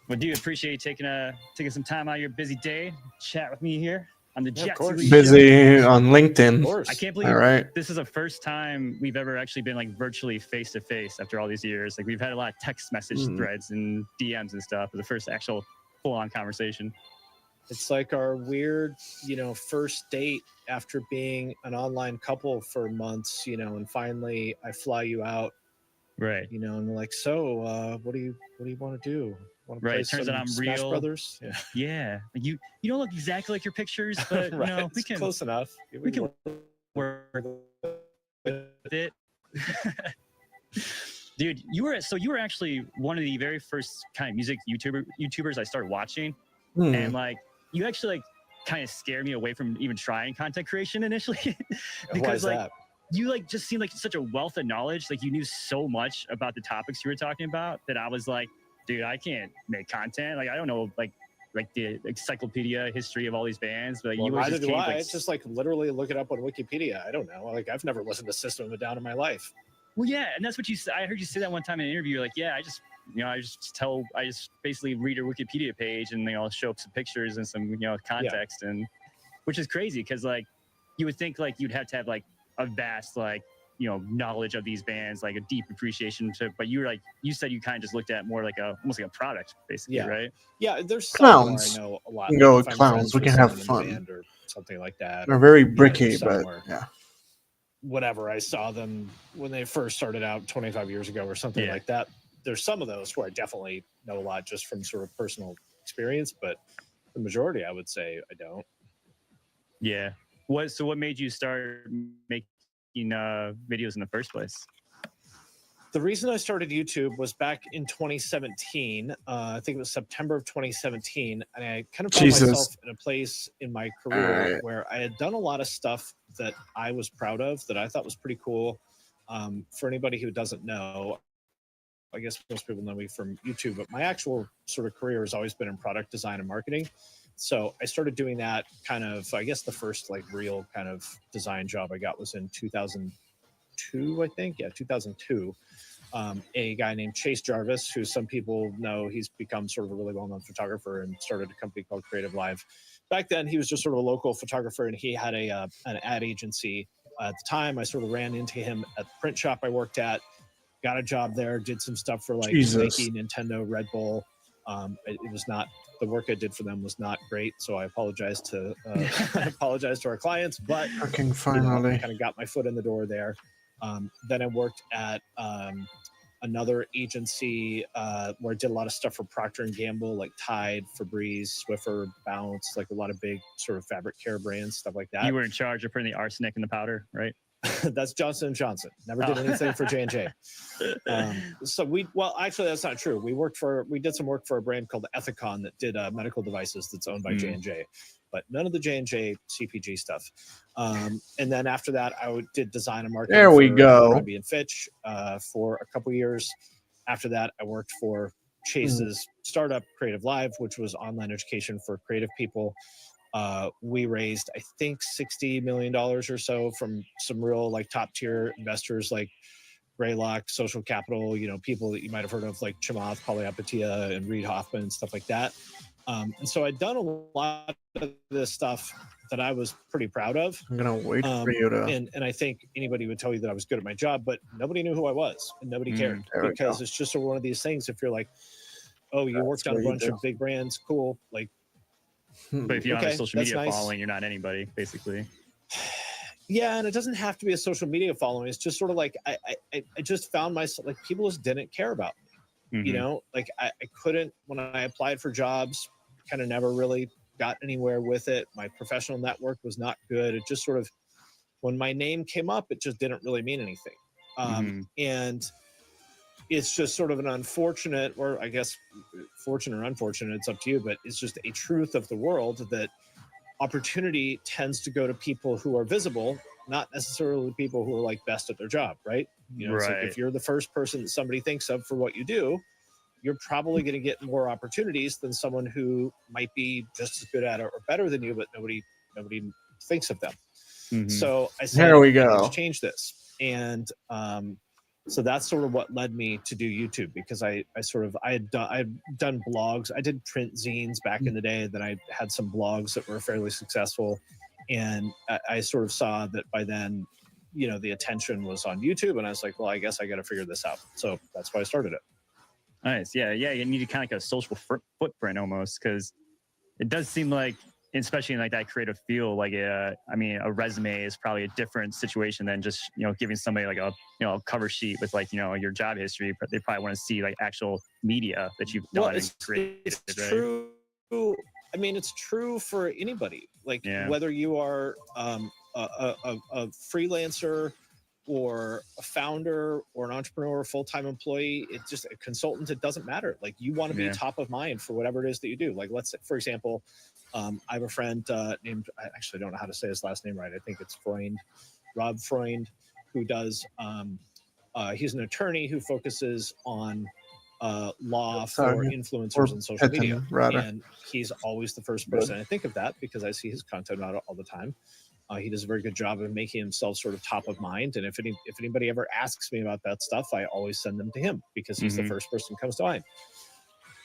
Well, do appreciate you taking some time out of your busy day, chat with me here on the Jet course. Lee Busy Show. on LinkedIn. Of course. I can't believe All right. this is the first time we've ever actually been like virtually face to face after all these years. Like we've had a lot of text message threads and DMs and stuff, but the first actual full on conversation. It's like our weird, first date after being an online couple for months, and finally I fly you out, Right. and we're like, so what do you want to do? Want to Right. play It turns some out I'm Smash real. Brothers? Yeah. Yeah. Like, you don't look exactly like your pictures, but Right. we It's can close enough. we can work with it. Dude, you were actually one of the very first kind of music YouTubers I started watching. And like you actually like kind of scared me away from even trying content creation initially. Why because is like that? you like just seemed like such a wealth of knowledge. Like you knew so much about the topics you were talking about that I was like, dude, I can't make content. Like I don't know like the encyclopedia history of all these bands, but Well, you were neither just do came, I. like, It's just like literally look it up on Wikipedia. I don't know. Like I've never listened to System of a Down in my life. well, yeah, and that's what you said. I heard you say that one time in an interview. You're like, yeah, I just basically read your Wikipedia page and show up some pictures and some context, and which is crazy because like you would think like you'd have to have like a vast like knowledge of these bands, like a deep appreciation to, but you said you kind of just looked at more like almost like a product basically, Yeah. right? Yeah, there's some Clowns. where I know a lot. We can go if with I'm clowns. friends We with can have someone in a fun. band or something like that. They're very there's bricky, some but where- yeah. Whatever, I saw them when they first started out 25 years ago or something like that. There's some of those where I definitely know a lot just from sort of personal experience, but the majority I would say I don't. Yeah. What made you start making videos in the first place? The reason I started YouTube was back in 2017. I think it was September of 2017. And I kind of found myself in a place in my career where I had done a lot of stuff that I was proud of, that I thought was pretty cool. For anybody who doesn't know, I guess most people know me from YouTube, but my actual sort of career has always been in product design and marketing. So I started doing that kind of, I guess the first like real kind of design job I got was in 2002, I think. Yeah, 2002. A guy named Chase Jarvis, who some people know, he's become sort of a really well-known photographer and started a company called Creative Live. Back then, he was just sort of a local photographer, and he had an ad agency. At the time, I sort of ran into him at the print shop I worked at, got a job there, did some stuff for like Nike, Nintendo, Red Bull. It was not, the work I did for them was not great, so I apologize to our clients, but Fucking finally. I kind of got my foot in the door there. Then I worked at another agency where I did a lot of stuff for Procter and Gamble, like Tide, Febreze, Swiffer, Bounce, like a lot of big sort of fabric care brands, stuff like that. You were in charge of putting the arsenic in the powder, right? That's Johnson & Johnson. Never did anything for J&J. Well, actually, that's not true. We did some work for a brand called Ethicon that did medical devices that's owned by J&J, but none of the J&J CPG stuff. And then after that, did design and marketing. There we for go. Abercrombie and Fitch for a couple years. After that, I worked for Chase's startup, Creative Live, which was online education for creative people. We raised, I think, $60 million or so from some real like top tier investors like Greylock, Social Capital, people that you might have heard of like Chamath Palihapitiya and Reid Hoffman and stuff like that. And so I'd done a lot of this stuff that I was pretty proud of. I'm gonna wait for you to. And I think anybody would tell you that I was good at my job, but nobody knew who I was and nobody cared because it's just one of these things. If you're like, oh, you worked on a bunch of big brands, cool, like. But if you don't have a social media nice. following, you're not anybody, basically. Yeah, and it doesn't have to be a social media following. It's just sort of like I just found myself like people just didn't care about me. Like I couldn't when I applied for jobs, kind of never really got anywhere with it. My professional network was not good. It just sort of when my name came up, it just didn't really mean anything. And it's just sort of an unfortunate, or I guess fortunate or unfortunate, it's up to you, but it's just a truth of the world that opportunity tends to go to people who are visible, not necessarily people who are like best at their job, right? It's like if you're the first person that somebody thinks of for what you do, you're probably going to get more opportunities than someone who might be just as good at it or better than you, but nobody thinks of them. So I said, There we go. Let's change this. And so that's sort of what led me to do YouTube, because I had done blogs. I did print zines back in the day. Then I had some blogs that were fairly successful, and I sort of saw that by then, the attention was on YouTube, and I was like, well, I guess I got to figure this out. So that's why I started it. Nice, yeah. You need kind of like a social footprint almost, because it does seem like, especially in like that creative field, like a resume is probably a different situation than just giving somebody like a cover sheet with like your job history. They probably want to see like actual media that you've done and created. It's true. I mean, it's true for anybody. Like whether you are a freelancer or a founder or an entrepreneur or full-time employee, it's just a consultant. It doesn't matter. Like you want to be top of mind for whatever it is that you do. Like let's say, for example, I have a friend named, I actually don't know how to say his last name right. I think it's Freund, Rob Freund, who does, he's an attorney who focuses on law for influencers and social media. And he's always the first person I think of that because I see his content all the time. He does a very good job of making himself sort of top of mind. And if anybody ever asks me about that stuff, I always send them to him because he's the first person who comes to mind.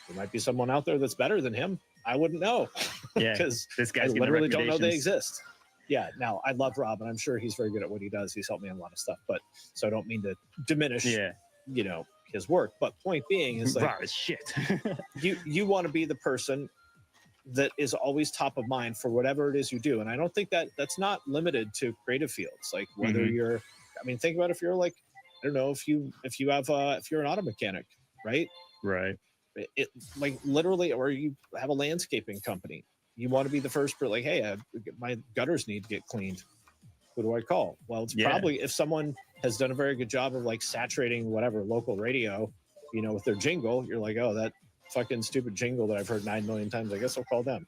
There might be someone out there that's better than him. I wouldn't know. Yeah, because this guy's I literally don't know they exist. Yeah. Now I love Rob, and I'm sure he's very good at what he does. He's helped me on a lot of stuff, but so I don't mean to diminish, his work. But point being is like, Rob is shit. you want to be the person that is always top of mind for whatever it is you do. And I don't think that's not limited to creative fields. Like whether you're, I mean, think about if you're like, I don't know, if you're an auto mechanic, right? Right. It like literally, or you have a landscaping company, you want to be the first for like, hey, my gutters need to get cleaned. Who do I call? Well, it's probably if someone has done a very good job of like saturating whatever local radio, with their jingle, you're like, oh, that fucking stupid jingle that I've heard 9 million times. I guess I'll call them.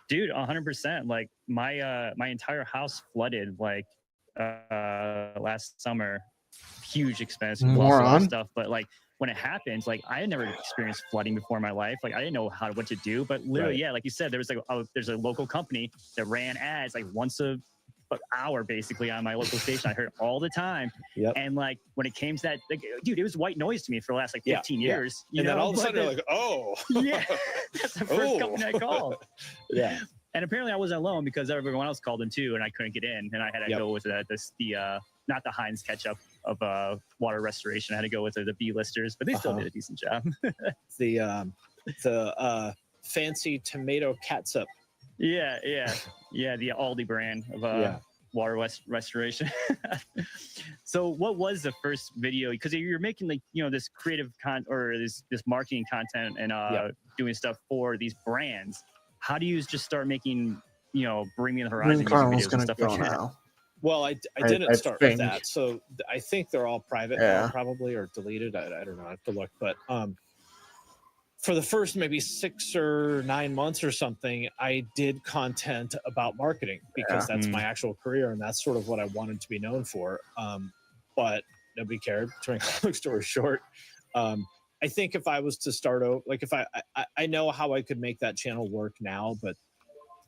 Dude, 100%. Like my entire house flooded like last summer. Huge expense, lost a lot of stuff. But like when it happens, like I had never experienced flooding before in my life. Like I didn't know what to do. But literally, like you said, there was like there's a local company that ran ads like once a hour basically on my local station. I heard it all the time. And like when it came to that, like, dude, it was white noise to me for the last like 15 years. And then all of a sudden you're like, oh, yeah, that's the first company I called. Yeah. And apparently I wasn't alone because everyone else called in too, and I couldn't get in. And I had to go with the not the Heinz ketchup of water restoration. I had to go with the B-listers, but they still did a decent job. The fancy tomato catsup. Yeah, the Aldi brand of water restoration. So what was the first video? Because you're making like, you know, this creative this marketing content and doing stuff for these brands. How do you just start making, you know, Bring Me the Horizon music Carl's videos and gonna stuff go like that? now. Well, I didn't I start with think. that, so I think they're all private Yeah. now, probably, or deleted. I don't know. I have to look, but for the first maybe 6 or 9 months or something, I did content about marketing because that's my actual career and that's sort of what I wanted to be known for. But nobody cared. To make a long story short, I think if I was to start over, like if I know how I could make that channel work now, but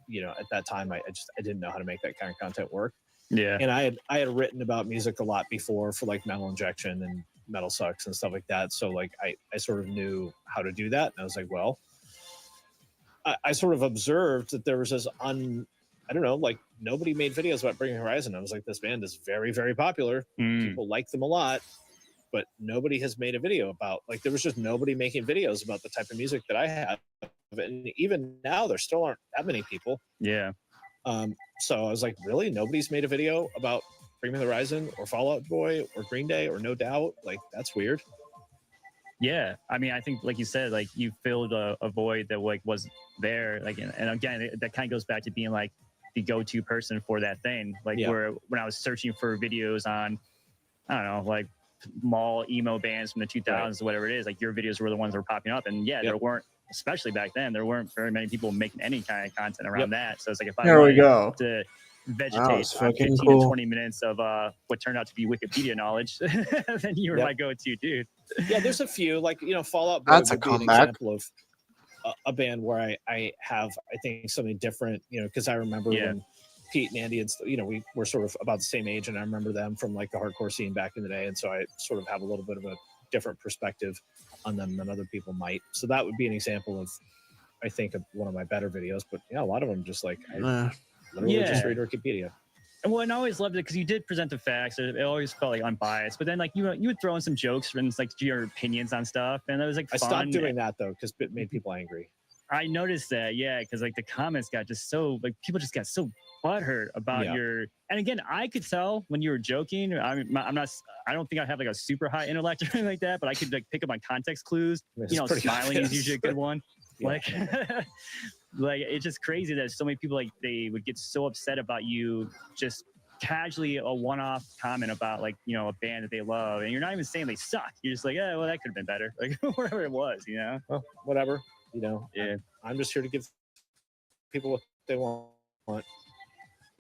you know, at that time I didn't know how to make that kind of content work. Yeah. And I had written about music a lot before for like Metal Injection and Metal Sucks and stuff like that. So like I sort of knew how to do that. And I was like, well, I sort of observed that there was this I don't know, like nobody made videos about Bring Me the Horizon. I was like, this band is very, very popular. People like them a lot, but nobody has made a video about, like, there was just nobody making videos about the type of music that I have. And even now there still aren't that many people. Yeah. So I was like, really? Nobody's made a video about Bring Me the Horizon or Fall Out Boy or Green Day or No Doubt? Like, that's weird. Yeah, I mean, I think, like you said, like you filled a void that like was there. Like, and again, that kind of goes back to being like the go-to person for that thing. Like, where when I was searching for videos on, I don't know, like mall emo bands from the 2000s, or whatever it is, like your videos were the ones that were popping up. And there weren't, especially back then, there weren't very many people making any kind of content around that. So it's like if I wanted to vegetate on 15 to 20 minutes of what turned out to be Wikipedia knowledge, then you were my go-to dude. Yeah, there's a few, like, you know, Fall Out Boy That's a would be an comeback. example of a band where I have, I think, something different, you know, because I remember when Pete and Andy and, you know, we were sort of about the same age, and I remember them from like the hardcore scene back in the day, and so I sort of have a little bit of a different perspective on them than other people might. So that would be an example of, I think, of one of my better videos. But yeah, a lot of them just like I literally just read Wikipedia. And well, and I always loved it because you did present the facts. It always felt like unbiased. But then, like you would throw in some jokes and like your opinions on stuff, and it was like fun. I stopped doing that though because it made people angry. I noticed that, because like the comments got just so, like, people just got so butthurt about your. And again, I could tell when you were joking. I don't think I have like a super high intellect or anything like that, but I could like pick up on context clues. It's you know, smiling obvious. is usually a good one. Like, like it's just crazy that so many people, like, they would get so upset about you just casually a one-off comment about, like, you know, a band that they love, and you're not even saying they suck. You're just like, yeah, well, that could have been better, like whatever it was, you know. Well, whatever, you know. Yeah, I'm just here to give people what they want.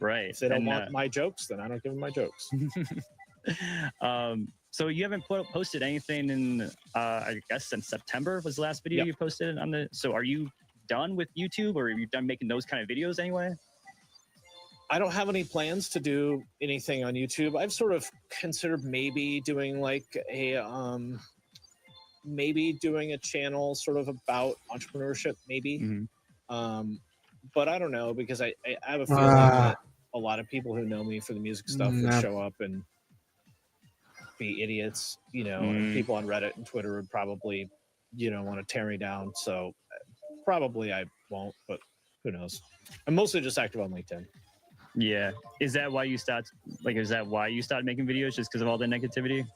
Right. If they don't want my jokes, then I don't give them my jokes. So you haven't posted anything in, I guess since September was the last video you posted on the. So are you done with YouTube, or are you done making those kind of videos anyway? I don't have any plans to do anything on YouTube. I've sort of considered maybe doing like a channel sort of about entrepreneurship, maybe. But I don't know, because I have a feeling that a lot of people who know me for the music stuff would show up and be idiots, you know, and people on Reddit and Twitter would probably, you know, want to tear me down. So probably I won't, but who knows? I'm mostly just active on LinkedIn. Yeah. Is that why you stopped? Like, is that why you started making videos, just because of all the negativity?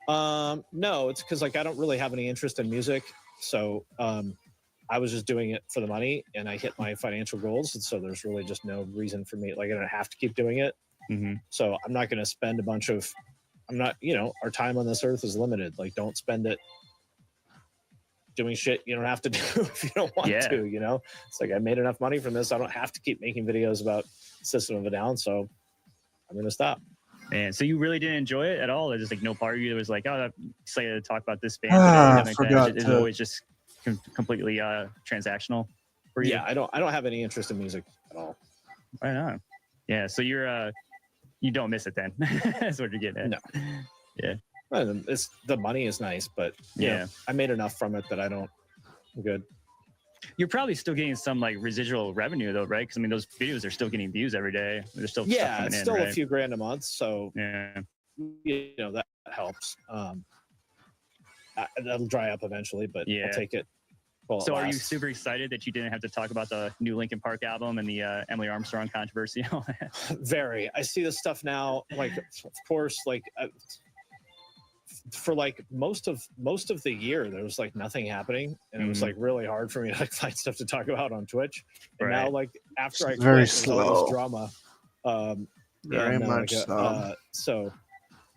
No, it's because like I don't really have any interest in music. So I was just doing it for the money, and I hit my financial goals. And so there's really just no reason for me. Like, I don't have to keep doing it. So I'm not going to spend a bunch of, you know, our time on this earth is limited. Like, don't spend it doing shit you don't have to do if you don't want to, you know. It's like, I made enough money from this. I don't have to keep making videos about System of a Down. So I'm going to stop. And so you really didn't enjoy it at all? There's just like no part of you that was like, oh, I'm excited to talk about this band today. Like it's always just completely transactional for you? Yeah, I don't have any interest in music at all. Right on. Yeah, so you're you don't miss it then. That's what you're getting at. No. Yeah. Well, it's, the money is nice, but you know, I made enough from it that I'm good. You're probably still getting some like residual revenue though, right? Because I mean, those videos are still getting views every day. There's still stuff coming it's in, still right? a few grand a month, so yeah, you know, that helps. That'll dry up eventually, but I'll take it. Well, So are you super excited that you didn't have to talk about the new Linkin Park album and the Emily Armstrong controversy? and all that? Very. I see this stuff now. Like, of course, like for like most of the year, there was like nothing happening, and it was like really hard for me to like find stuff to talk about on Twitch. And now, like after I quit, Very there's all slow. this drama. Very and, much so. So,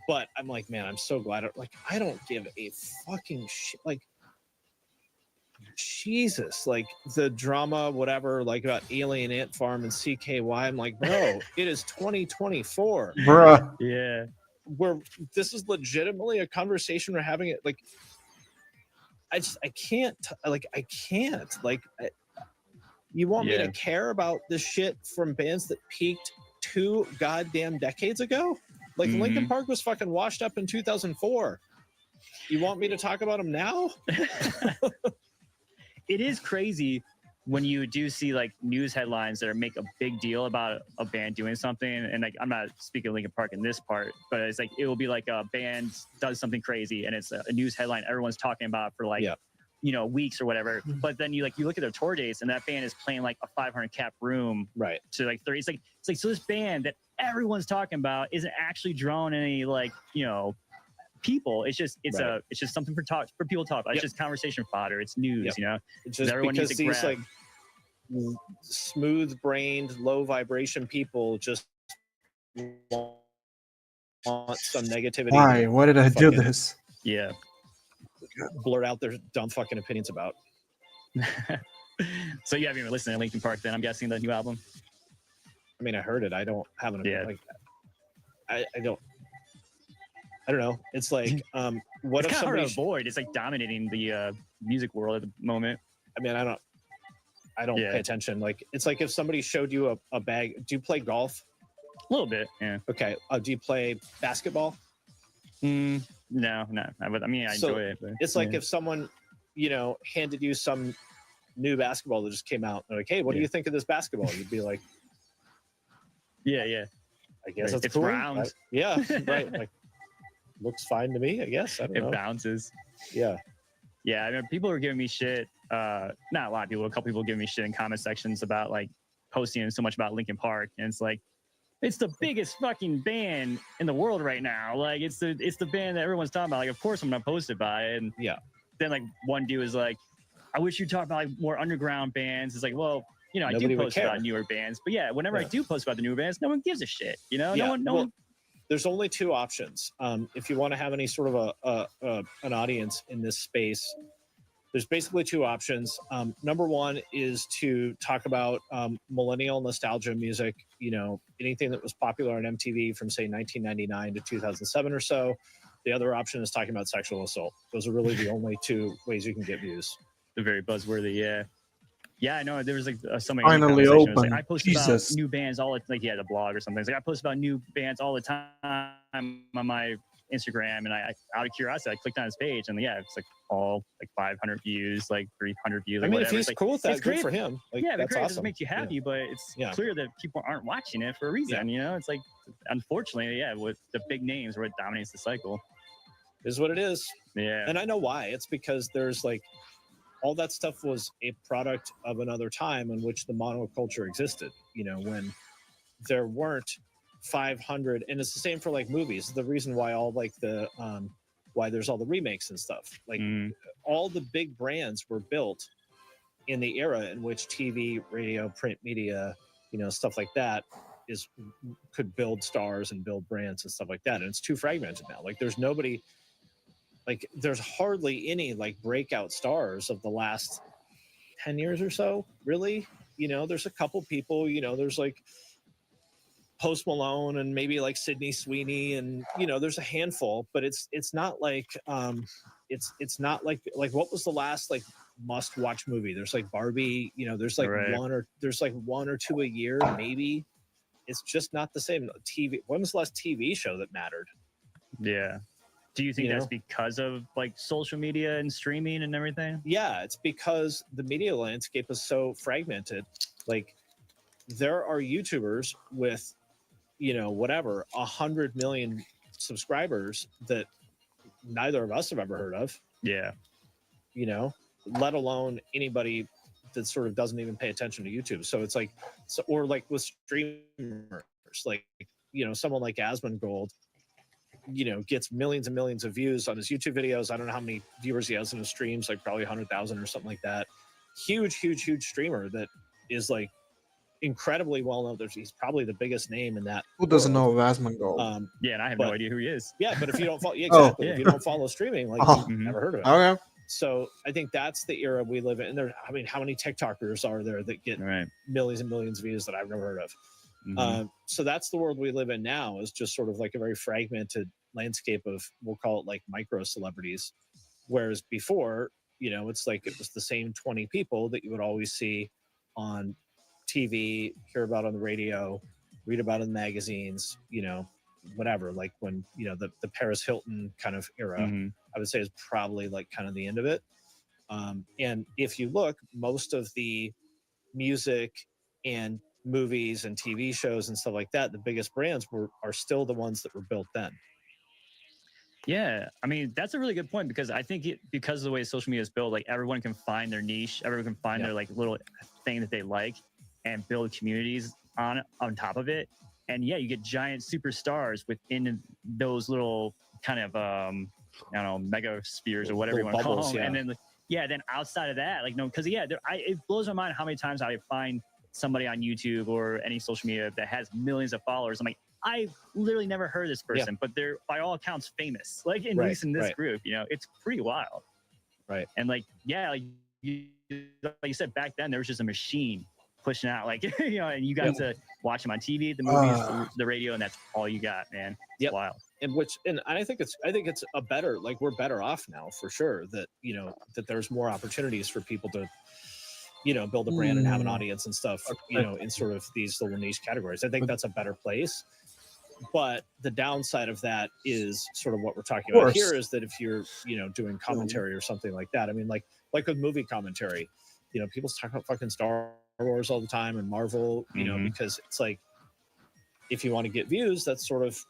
but I'm like, man, I'm so glad. Like, I don't give a fucking shit. Like, Jesus, like the drama, whatever, like about Alien Ant Farm and CKY. I'm like, bro, it is 2024. Bruh. Yeah. This is legitimately a conversation we're having. It like, I can't. You want me to care about this shit from bands that peaked 2 goddamn decades ago? Like Linkin Park was fucking washed up in 2004. You want me to talk about them now? It is crazy when you do see like news headlines that make a big deal about a band doing something. And like, I'm not speaking of Linkin Park in this part, but it's like, it will be like a band does something crazy and it's a news headline everyone's talking about for like, you know, weeks or whatever. But then you look at their tour dates and that band is playing like a 500 cap room to like 30. It's like, so this band that everyone's talking about isn't actually drawing any like, you know, people. It's just something for people to talk about. It's just conversation fodder. It's news, you know. It's just everyone because needs to these grab. like smooth-brained, low vibration people just want some negativity. Why? Why did I do fucking this? Yeah. Blurt out their dumb fucking opinions about. So you haven't even listened to Linkin Park then, I'm guessing, the new album? I mean, I heard it. I don't have an opinion. Like, I don't know. It's like, what it's if kind of hard somebody to avoid. It's like dominating the music world at the moment. I mean, I don't pay attention. Like, it's like if somebody showed you a bag. Do you play golf? A little bit, yeah. Okay. Do you play basketball? No. I mean, I enjoy it. But, it's like if someone, you know, handed you some new basketball that just came out. They're like, hey, what do you think of this basketball? You'd be like, yeah. I guess It's cool. round. Yeah, right. Like, looks fine to me, I guess. I don't know. It bounces. Yeah. Yeah, I mean, people are giving me shit. Not a lot of people. A couple people giving me shit in comment sections about like posting so much about Linkin Park, and it's like, it's the biggest fucking band in the world right now. Like, it's the band that everyone's talking about. Like, of course I'm gonna post it by it. And then like one dude is like, I wish you talked about like more underground bands. It's like, well, you know, Nobody I do would post care. about newer bands, but yeah, whenever I do post about the newer bands, no one gives a shit. You know, Yeah, no one. There's only 2 options. If you want to have any sort of an audience in this space, there's basically 2 options. Number one is to talk about millennial nostalgia music, you know, anything that was popular on MTV from say 1999 to 2007 or so. The other option is talking about sexual assault. Those are really the only 2 ways you can get views. They're very buzzworthy, yeah. Yeah, I know. There was like somebody Finally open. open. Like, I post Jesus. about new bands all like he had a blog or something. It's like I post about new bands all the time on my Instagram, and I out of curiosity, I clicked on his page, and yeah, it's like all like 500 views, like 300 views. Like, I mean, whatever. if he's it's like, cool with that, it's good great. for him. Like, Yeah, that's great. It awesome. doesn't make you happy, but it's clear that people aren't watching it for a reason. You know, it's like, unfortunately, with the big names, where it dominates the cycle. Is what it is. Yeah, and I know why. It's because there's like all that stuff was a product of another time in which the monoculture existed. You know, when there weren't 500, and it's the same for like movies. The reason why all like the why there's all the remakes and stuff, like all the big brands were built in the era in which TV, radio, print media, you know, stuff like that could build stars and build brands and stuff like that. And it's too fragmented now. Like there's nobody, like there's hardly any like breakout stars of the last 10 years or so, really. You know, there's a couple people, you know, there's like Post Malone and maybe like Sydney Sweeney, and you know, there's a handful, but it's not like it's not like what was the last like must watch movie? There's like Barbie, you know, there's like one or two a year, maybe. It's just not the same. TV. When was the last TV show that mattered? Yeah. Do you think that's because of like social media and streaming and everything? Yeah, it's because the media landscape is so fragmented. Like there are YouTubers with, you know, whatever, 100 million subscribers that neither of us have ever heard of. Yeah. You know, let alone anybody that sort of doesn't even pay attention to YouTube. So it's like, or like with streamers, like, someone like Asmongold, gets millions and millions of views on his YouTube videos. I don't know how many viewers he has in his streams, like probably 100,000 or something like that. Huge streamer that is like incredibly well known. He's probably the biggest name in that. Who doesn't world. know of Asmongold? Yeah, and I have no idea who he is. Yeah, but if you don't follow, exactly. yeah. If you don't follow streaming, like Oh. you've never heard of it. Okay. So I think that's the era we live in. And there, I mean, how many TikTokers are there that get Right. millions and millions of views that I've never heard of? Mhm. So that's the world we live in now, is just sort of like a very fragmented landscape of, we'll call it like micro celebrities. Whereas before, it's like it was the same 20 people that you would always see on TV, hear about on the radio, read about in magazines, whatever. Like when, the Paris Hilton kind of era, Mhm. I would say is probably like kind of the end of it. And if you look, most of the music and movies and TV shows and stuff like that, the biggest brands are still the ones that were built then. Yeah, I mean that's a really good point, because I think because of the way social media is built, like everyone can find their niche, everyone can find their like little thing that they like, and build communities on top of it. And yeah, you get giant superstars within those little kind of I don't know, mega spheres or whatever you want to call them. Yeah. And then then outside of that, like no, because it blows my mind how many times I find somebody on YouTube or any social media that has millions of followers. I'm like, I've literally never heard of this person, but they're by all accounts famous. Like at least in this group, it's pretty wild. Right. And like, like you said, back then there was just a machine pushing out, like and you got to watch them on TV, the movies, the radio, and that's all you got, man. It's wild. And I think it's a better, like we're better off now for sure, that that there's more opportunities for people to build a brand and have an audience and stuff, in sort of these little niche categories. I think that's a better place. But the downside of that is sort of what we're talking about here, is that if you're, doing commentary or something like that, I mean, like with movie commentary, people talk about fucking Star Wars all the time and Marvel, because it's like, if you want to get views, that's sort of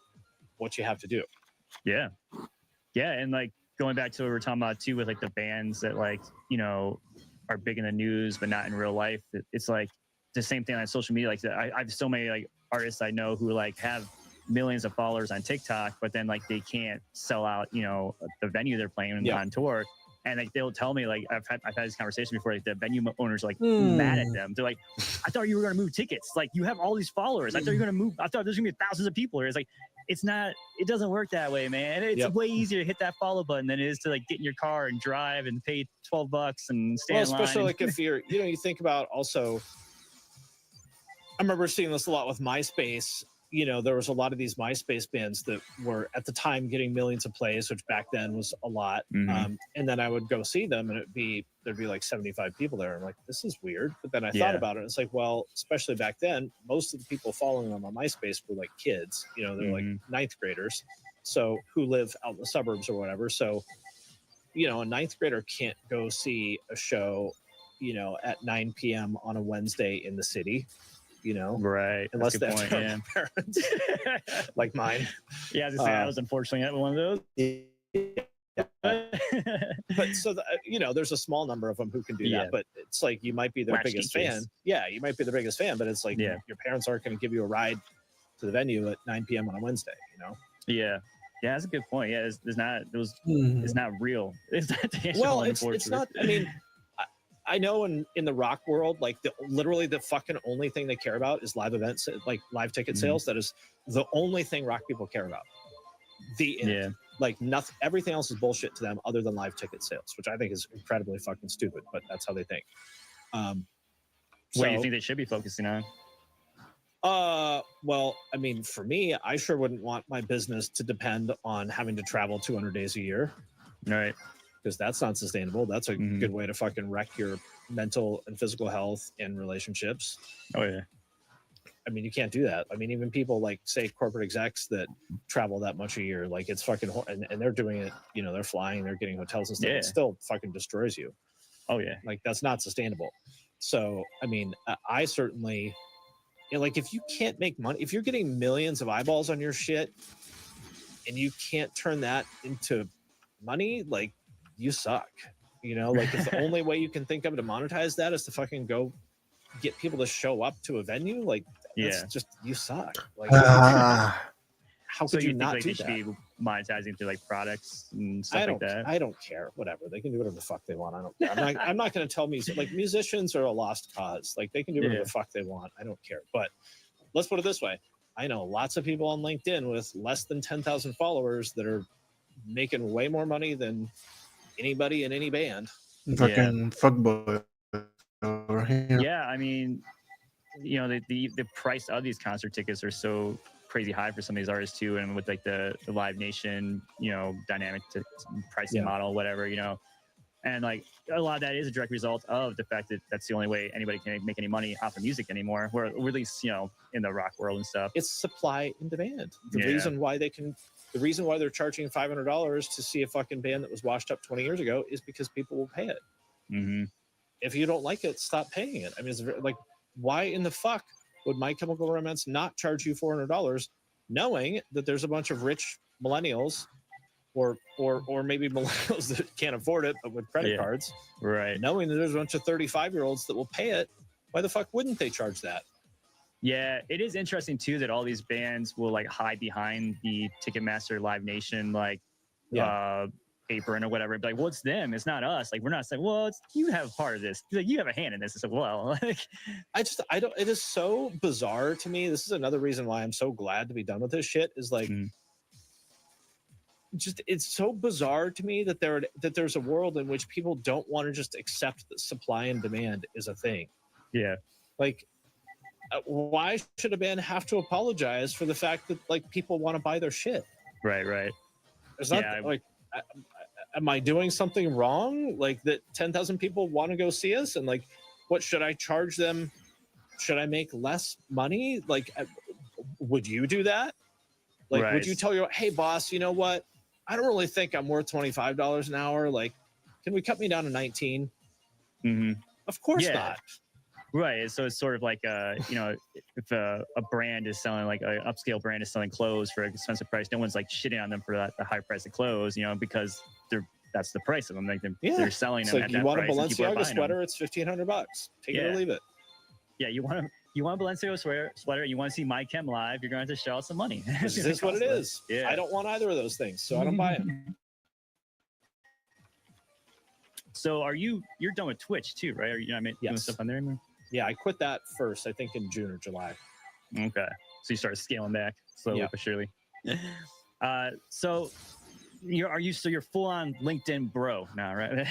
what you have to do. Yeah. Yeah. And like going back to what we were talking about too, with like the bands that like, are big in the news, but not in real life. It's like the same thing on social media. Like I have so many like artists I know who like have millions of followers on TikTok, but then like they can't sell out, the venue they're playing on tour. And like they'll tell me, like I've had this conversation before, like the venue owners are like mad at them. They're like, I thought you were gonna move tickets. Like you have all these followers. I thought you were gonna move. I thought there's gonna be thousands of people here. It's like, it's not. It doesn't work that way, man. It's way easier to hit that follow button than it is to like get in your car and drive and pay $12 and stand in line. Especially like if you're, you think about also. I remember seeing this a lot with MySpace. There was a lot of these MySpace bands that were at the time getting millions of plays, which back then was a lot. And then I would go see them, and there'd be like 75 people there. I'm like, this is weird. But then I thought about it. And it's like, well, especially back then, most of the people following them on MySpace were like kids. They're like ninth graders, so who live out in the suburbs or whatever. So, a ninth grader can't go see a show, at 9 p.m. on a Wednesday in the city. Right. Unless that's they a good have point, parents like mine. Yeah, I was gonna say I was unfortunately one of those. But so there's a small number of them who can do that. But it's like you might be their biggest fan. Yeah, you might be the biggest fan, but it's like your parents aren't going to give you a ride to the venue at 9 p.m. on a Wednesday. Yeah. Yeah, that's a good point. Yeah, it's not real. It's not tangible. Well, it's not. I mean, I know in the rock world, like literally the fucking only thing they care about is live events, like live ticket sales. That is the only thing rock people care about. Like nothing, everything else is bullshit to them other than live ticket sales, which I think is incredibly fucking stupid, but that's how they think. What do you think they should be focusing on? Well, I mean, for me, I sure wouldn't want my business to depend on having to travel 200 days a year. Right. Because that's not sustainable. That's a good way to fucking wreck your mental and physical health and relationships. Oh yeah. I mean, you can't do that. I mean, even people like say corporate execs that travel that much a year, like it's fucking, and they're doing it, they're flying, they're getting hotels and stuff. It still fucking destroys you. Oh yeah. Like that's not sustainable. So, I mean, I certainly, like if you can't make money, if you're getting millions of eyeballs on your shit and you can't turn that into money, like you suck. You know, like if the only way you can think of to monetize that is to fucking go get people to show up to a venue, like that's just you suck. Like how So could you think not like do they should that? be monetizing through like products and stuff I like that? don't care. Whatever. They can do whatever the fuck they want. I don't care. I'm not going to tell musicians are a lost cause. Like they can do whatever the fuck they want. I don't care. But let's put it this way. I know lots of people on LinkedIn with less than 10,000 followers that are making way more money than anybody in any band. Fucking fuckboy over here. Yeah, I mean, you know, the price of these concert tickets are so crazy high for some of these artists too, and with like the Live Nation, you know, dynamic to pricing model, whatever, you know, and like a lot of that is a direct result of the fact that that's the only way anybody can make any money off of music anymore, or at least, you know, in the rock world and stuff. It's supply and demand. The reason why they're charging $500 to see a fucking band that was washed up 20 years ago is because people will pay it. Mm-hmm. If you don't like it, stop paying it. I mean, it's like, why in the fuck would My Chemical Romance not charge you $400, knowing that there's a bunch of rich millennials, or maybe millennials that can't afford it but with credit cards, right? Knowing that there's a bunch of 35-year-olds that will pay it, why the fuck wouldn't they charge that? Yeah, it is interesting too that all these bands will like hide behind the Ticketmaster Live Nation apron or whatever, and be like, well, it's them, it's not us. Like, we're not saying, well, you have part of this, like, you have a hand in this as well. Like, I don't, it is so bizarre to me. This is another reason why I'm so glad to be done with this shit, is like, just, it's so bizarre to me that there's a world in which people don't want to just accept that supply and demand is a thing. Yeah. Like, why should a band have to apologize for the fact that like people want to buy their shit? Right. It's not like, am I doing something wrong? Like that 10,000 people want to go see us, and like, what should I charge them? Should I make less money? Like, would you do that? Like, would you tell your, hey boss, you know what? I don't really think I'm worth $25 an hour. Like, can we cut me down to 19? Mm-hmm. Of course not. Right. So it's sort of like, you know, if a brand is selling, like an upscale brand is selling clothes for an expensive price, no one's like shitting on them for the high price of clothes, you know, because that's the price of them. Like they're selling it's them like, at you that want a price. Balenciaga sweater, it's $1,500. Take it or leave it. Yeah, you want a Balenciaga sweater, you want to see My Chem live, you're going to have to shell out some money. This is what it is. Yeah. I don't want either of those things, so I don't buy them. So you're done with Twitch too, right? Are you not doing stuff on there anymore? Yeah, I quit that first, I think in June or July. Okay. So you started scaling back slowly but surely. So you're full on LinkedIn bro now, right?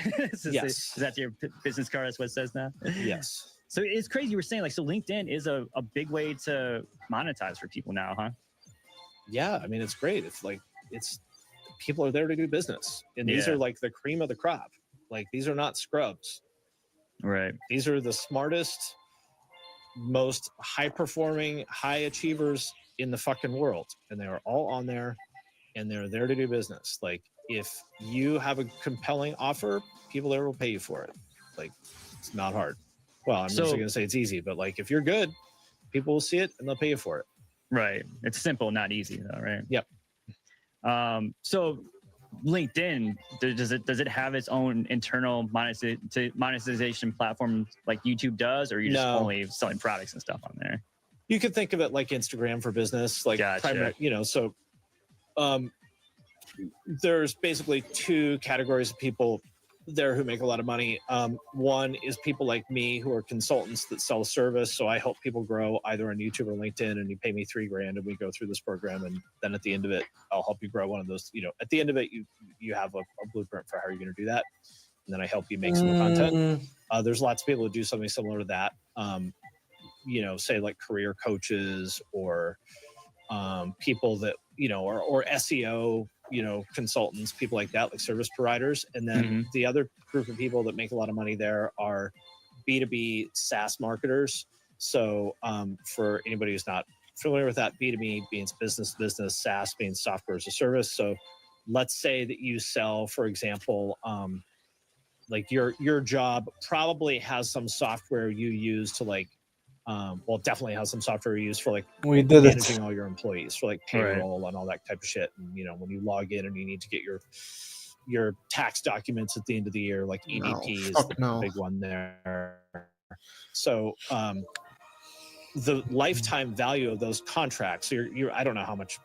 Yes. Is that your business card? That's what it says now? Yes. So it's crazy. You were saying, like, so LinkedIn is a big way to monetize for people now, huh? Yeah, I mean, it's great. It's like, people are there to do business, and these are like the cream of the crop. Like, these are not scrubs. Right. These are the smartest, most high performing, high achievers in the fucking world, and they are all on there, and they're there to do business. Like, if you have a compelling offer, people there will pay you for it. Like, it's not hard. Well, I'm just going to say it's easy, but like, if you're good, people will see it and they'll pay you for it. Right. It's simple, not easy though, right? Yep. So LinkedIn, does it have its own internal monetization platform like YouTube does, or are you just only selling products and stuff on there? You could think of it like Instagram for business, like primary, you know, so there's basically two categories of people there who make a lot of money. One is people like me who are consultants that sell a service. So I help people grow either on YouTube or LinkedIn, and you pay me $3,000 and we go through this program. And then at the end of it, I'll help you grow one of those, you know, at the end of it, you have a blueprint for how you're going to do that. And then I help you make some content. There's lots of people who do something similar to that. You know, say like career coaches or people that, you know, or SEO, you know, consultants, people like that, like service providers. And then the other group of people that make a lot of money there are B2B SaaS marketers. So for anybody who's not familiar with that, B2B means business to business, SaaS means software as a service. So let's say that you sell, for example, like your job probably has some software you use to like, well, definitely has some software you use for like managing all your employees, for like payroll and all that type of shit. And, you know, when you log in and you need to get your your tax documents at the end of the year, like ADP is the big one there. So the lifetime value of those contracts, you're I don't know how much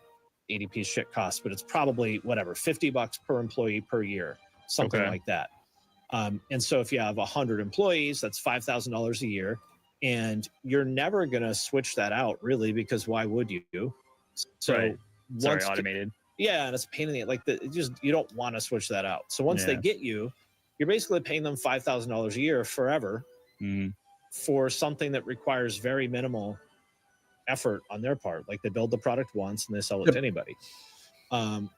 ADP shit costs, but it's probably whatever, $50 per employee per year, something like that. And so if you have 100 employees, that's $5,000 a year, and you're never going to switch that out really, because why would you? So Sorry, automated. Yeah, and it's a pain in the you don't want to switch that out. So once they get you, you're basically paying them $5,000 a year forever for something that requires very minimal effort on their part. Like they build the product once and they sell it to anybody.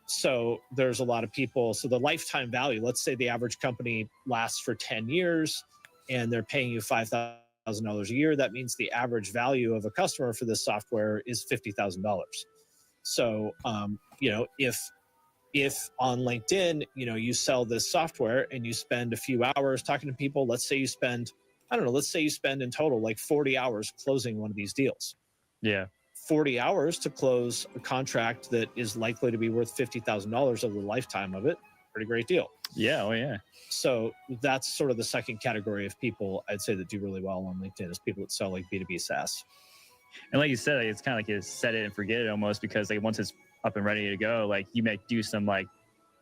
So there's a lot of people. So the lifetime value, let's say the average company lasts for 10 years and they're paying you $5,000 a year. That means the average value of a customer for this software is $50,000. So, you know, if on LinkedIn, you know, you sell this software and you spend a few hours talking to people, let's say you spend, I don't know, let's say you spend in total like 40 hours closing one of these deals. Yeah. 40 hours to close a contract that is likely to be worth $50,000 over the lifetime of it. Pretty great deal. Yeah. Oh, yeah. So that's sort of the second category of people I'd say that do really well on LinkedIn is people that sell like B2B SaaS. And like you said, like, it's kind of like you set it and forget it almost, because like once it's up and ready to go, like you may do some like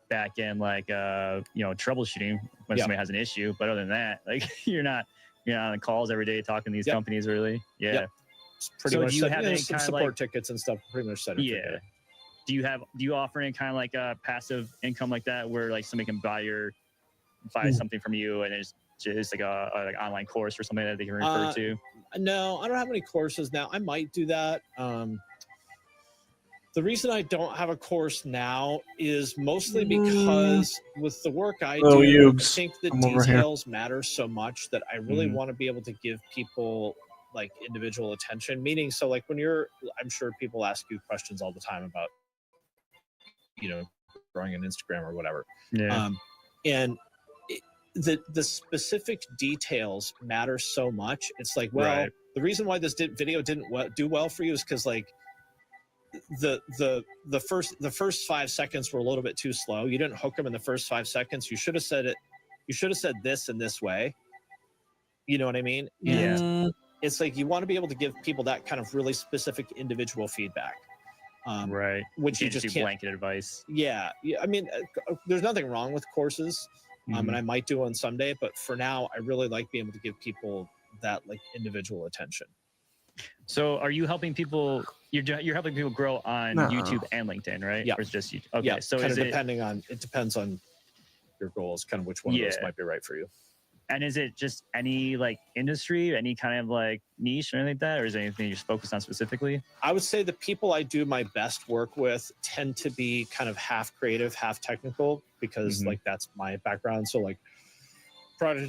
back end, like, you know, troubleshooting when somebody has an issue. But other than that, like you're not on calls every day talking to these companies really. Yeah. It's pretty much do you have any some kind of support like, tickets and stuff pretty much set. Yeah. Do you offer any kind of like a passive income like that where like somebody can buy something from you and it's just like a like online course or something that they can refer to? No, I don't have any courses now. I might do that. The reason I don't have a course now is mostly because with the work I do, I think the details matter so much that I really want to be able to give people like individual attention. Meaning, so like when I'm sure people ask you questions all the time about, you know, growing an Instagram or whatever. Yeah. And the specific details matter so much. It's like, well, the reason why this video didn't do well for you is because like the first 5 seconds were a little bit too slow. You didn't hook them in the first 5 seconds. You should have said it. You should have said this in this way. You know what I mean? And it's like you want to be able to give people that kind of really specific individual feedback. Which you just can't. Blanket advice. Yeah. I mean, there's nothing wrong with courses. And I might do one someday, but for now, I really like being able to give people that like individual attention. So are you helping people, you're helping people grow on YouTube and LinkedIn, right? Yeah. Or is just YouTube? Okay. Yeah. So kind of it depends on your goals, kind of which one of those might be right for you. And is it just any like industry, any kind of like niche or anything like that? Or is there anything you're focused on specifically? I would say the people I do my best work with tend to be kind of half creative, half technical, because like that's my background. So like product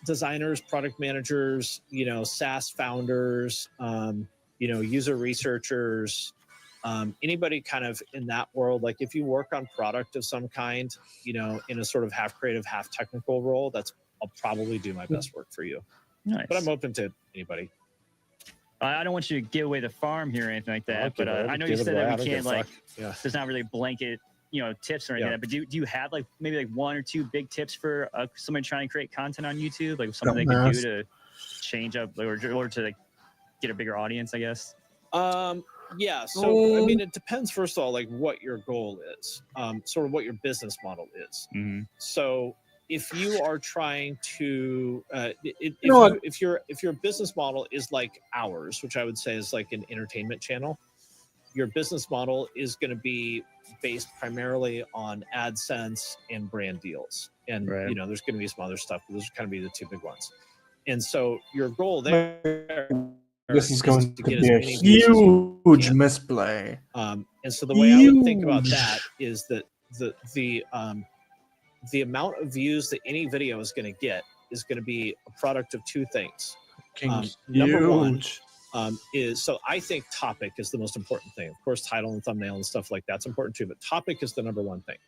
designers, product managers, you know, SaaS founders, you know, user researchers, anybody kind of in that world. Like if you work on product of some kind, you know, in a sort of half creative, half technical role, I'll probably do my best work for you. Nice. But I'm open to anybody. I don't want you to give away the farm here or anything like that, but I know you said that we can't like, there's not really blanket, you know, tips or anything like that, but do you have like maybe like 1 or 2 big tips for somebody trying to create content on YouTube? Like something they could do to change up or to like get a bigger audience, I guess? Yeah. So, I mean, it depends, first of all, like what your goal is, sort of what your business model is. So if you are trying to, if your business model is like ours, which I would say is like an entertainment channel, your business model is going to be based primarily on AdSense and brand deals. And, you know, there's going to be some other stuff, but those are kind of be the 2 big ones. And so your goal there, this is going to be a huge misplay. And so the way I would think about that is that the amount of views that any video is going to get is going to be a product of 2 things. Number one is, so I think topic is the most important thing. Of course, title and thumbnail and stuff like that's important too, but topic is the number one thing.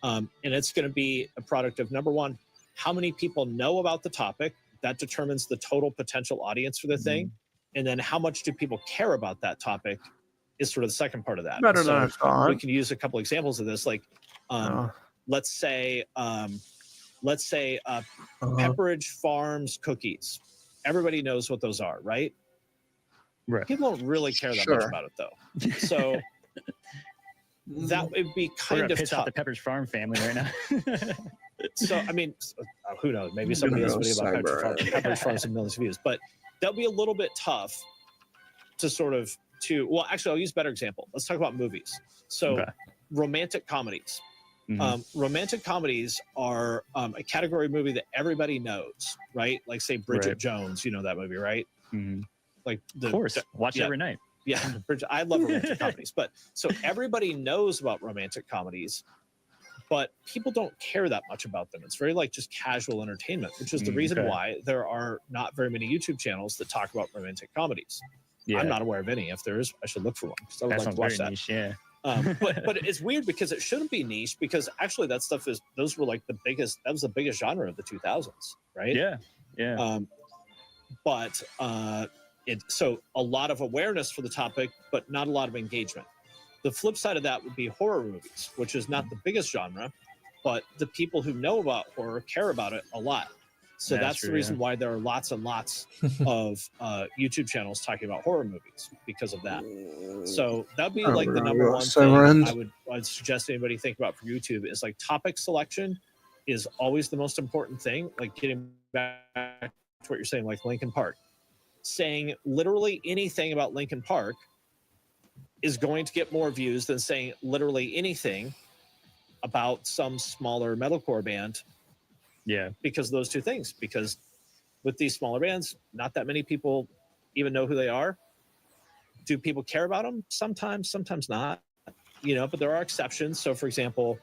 And it's going to be a product of number one, how many people know about the topic. That determines the total potential audience for the thing. And then how much do people care about that topic is sort of the second part of that. Better than I thought. We can use a couple examples of this. Like let's say Uh-huh. Pepperidge Farms cookies. Everybody knows what those are, right? Right. People don't really care that much Sure. about it though. So that would be We're kind gonna of piss off tough. the Pepperidge Farm family right now. So I mean, who knows? Maybe I'm somebody gonna has a go video about cyber. Pepperidge Farms and millions of views, but that'll be a little bit tough to sort of well, actually, I'll use a better example. Let's talk about movies. So Okay. romantic comedies. Mhm. Romantic comedies are a category movie that everybody knows, right? Like say Bridget Right. Jones, you know that movie, right? Mhm. Like Of course, watch it yeah. every night. Yeah, I love romantic comedies, but so everybody knows about romantic comedies, but people don't care that much about them. It's very like just casual entertainment, which is the reason Okay. why there are not very many YouTube channels that talk about romantic comedies. Yeah, I'm not aware of any. If there is, I should look for one because I would that like sounds to watch very that. niche. Yeah, But it's weird because it shouldn't be niche because actually that stuff is those were like the biggest. That was the biggest genre of the 2000s, right? yeah. But so a lot of awareness for the topic, but not a lot of engagement. The flip side of that would be horror movies, which is not the biggest genre, but the people who know about horror care about it a lot. So That's that's the true, reason yeah. why there are lots and lots of YouTube channels talking about horror movies because of that. So that'd be Oh, like we're the gonna number go one thing Severance. I'd suggest anybody think about for YouTube is like topic selection is always the most important thing. Like getting back to what you're saying, like Linkin Park. Saying literally anything about Linkin Park is going to get more views than saying literally anything about some smaller metalcore band yeah. because of those two things. Because with these smaller bands, not that many people even know who they are. Do people care about them? Sometimes, sometimes not. But there are exceptions. So, for example,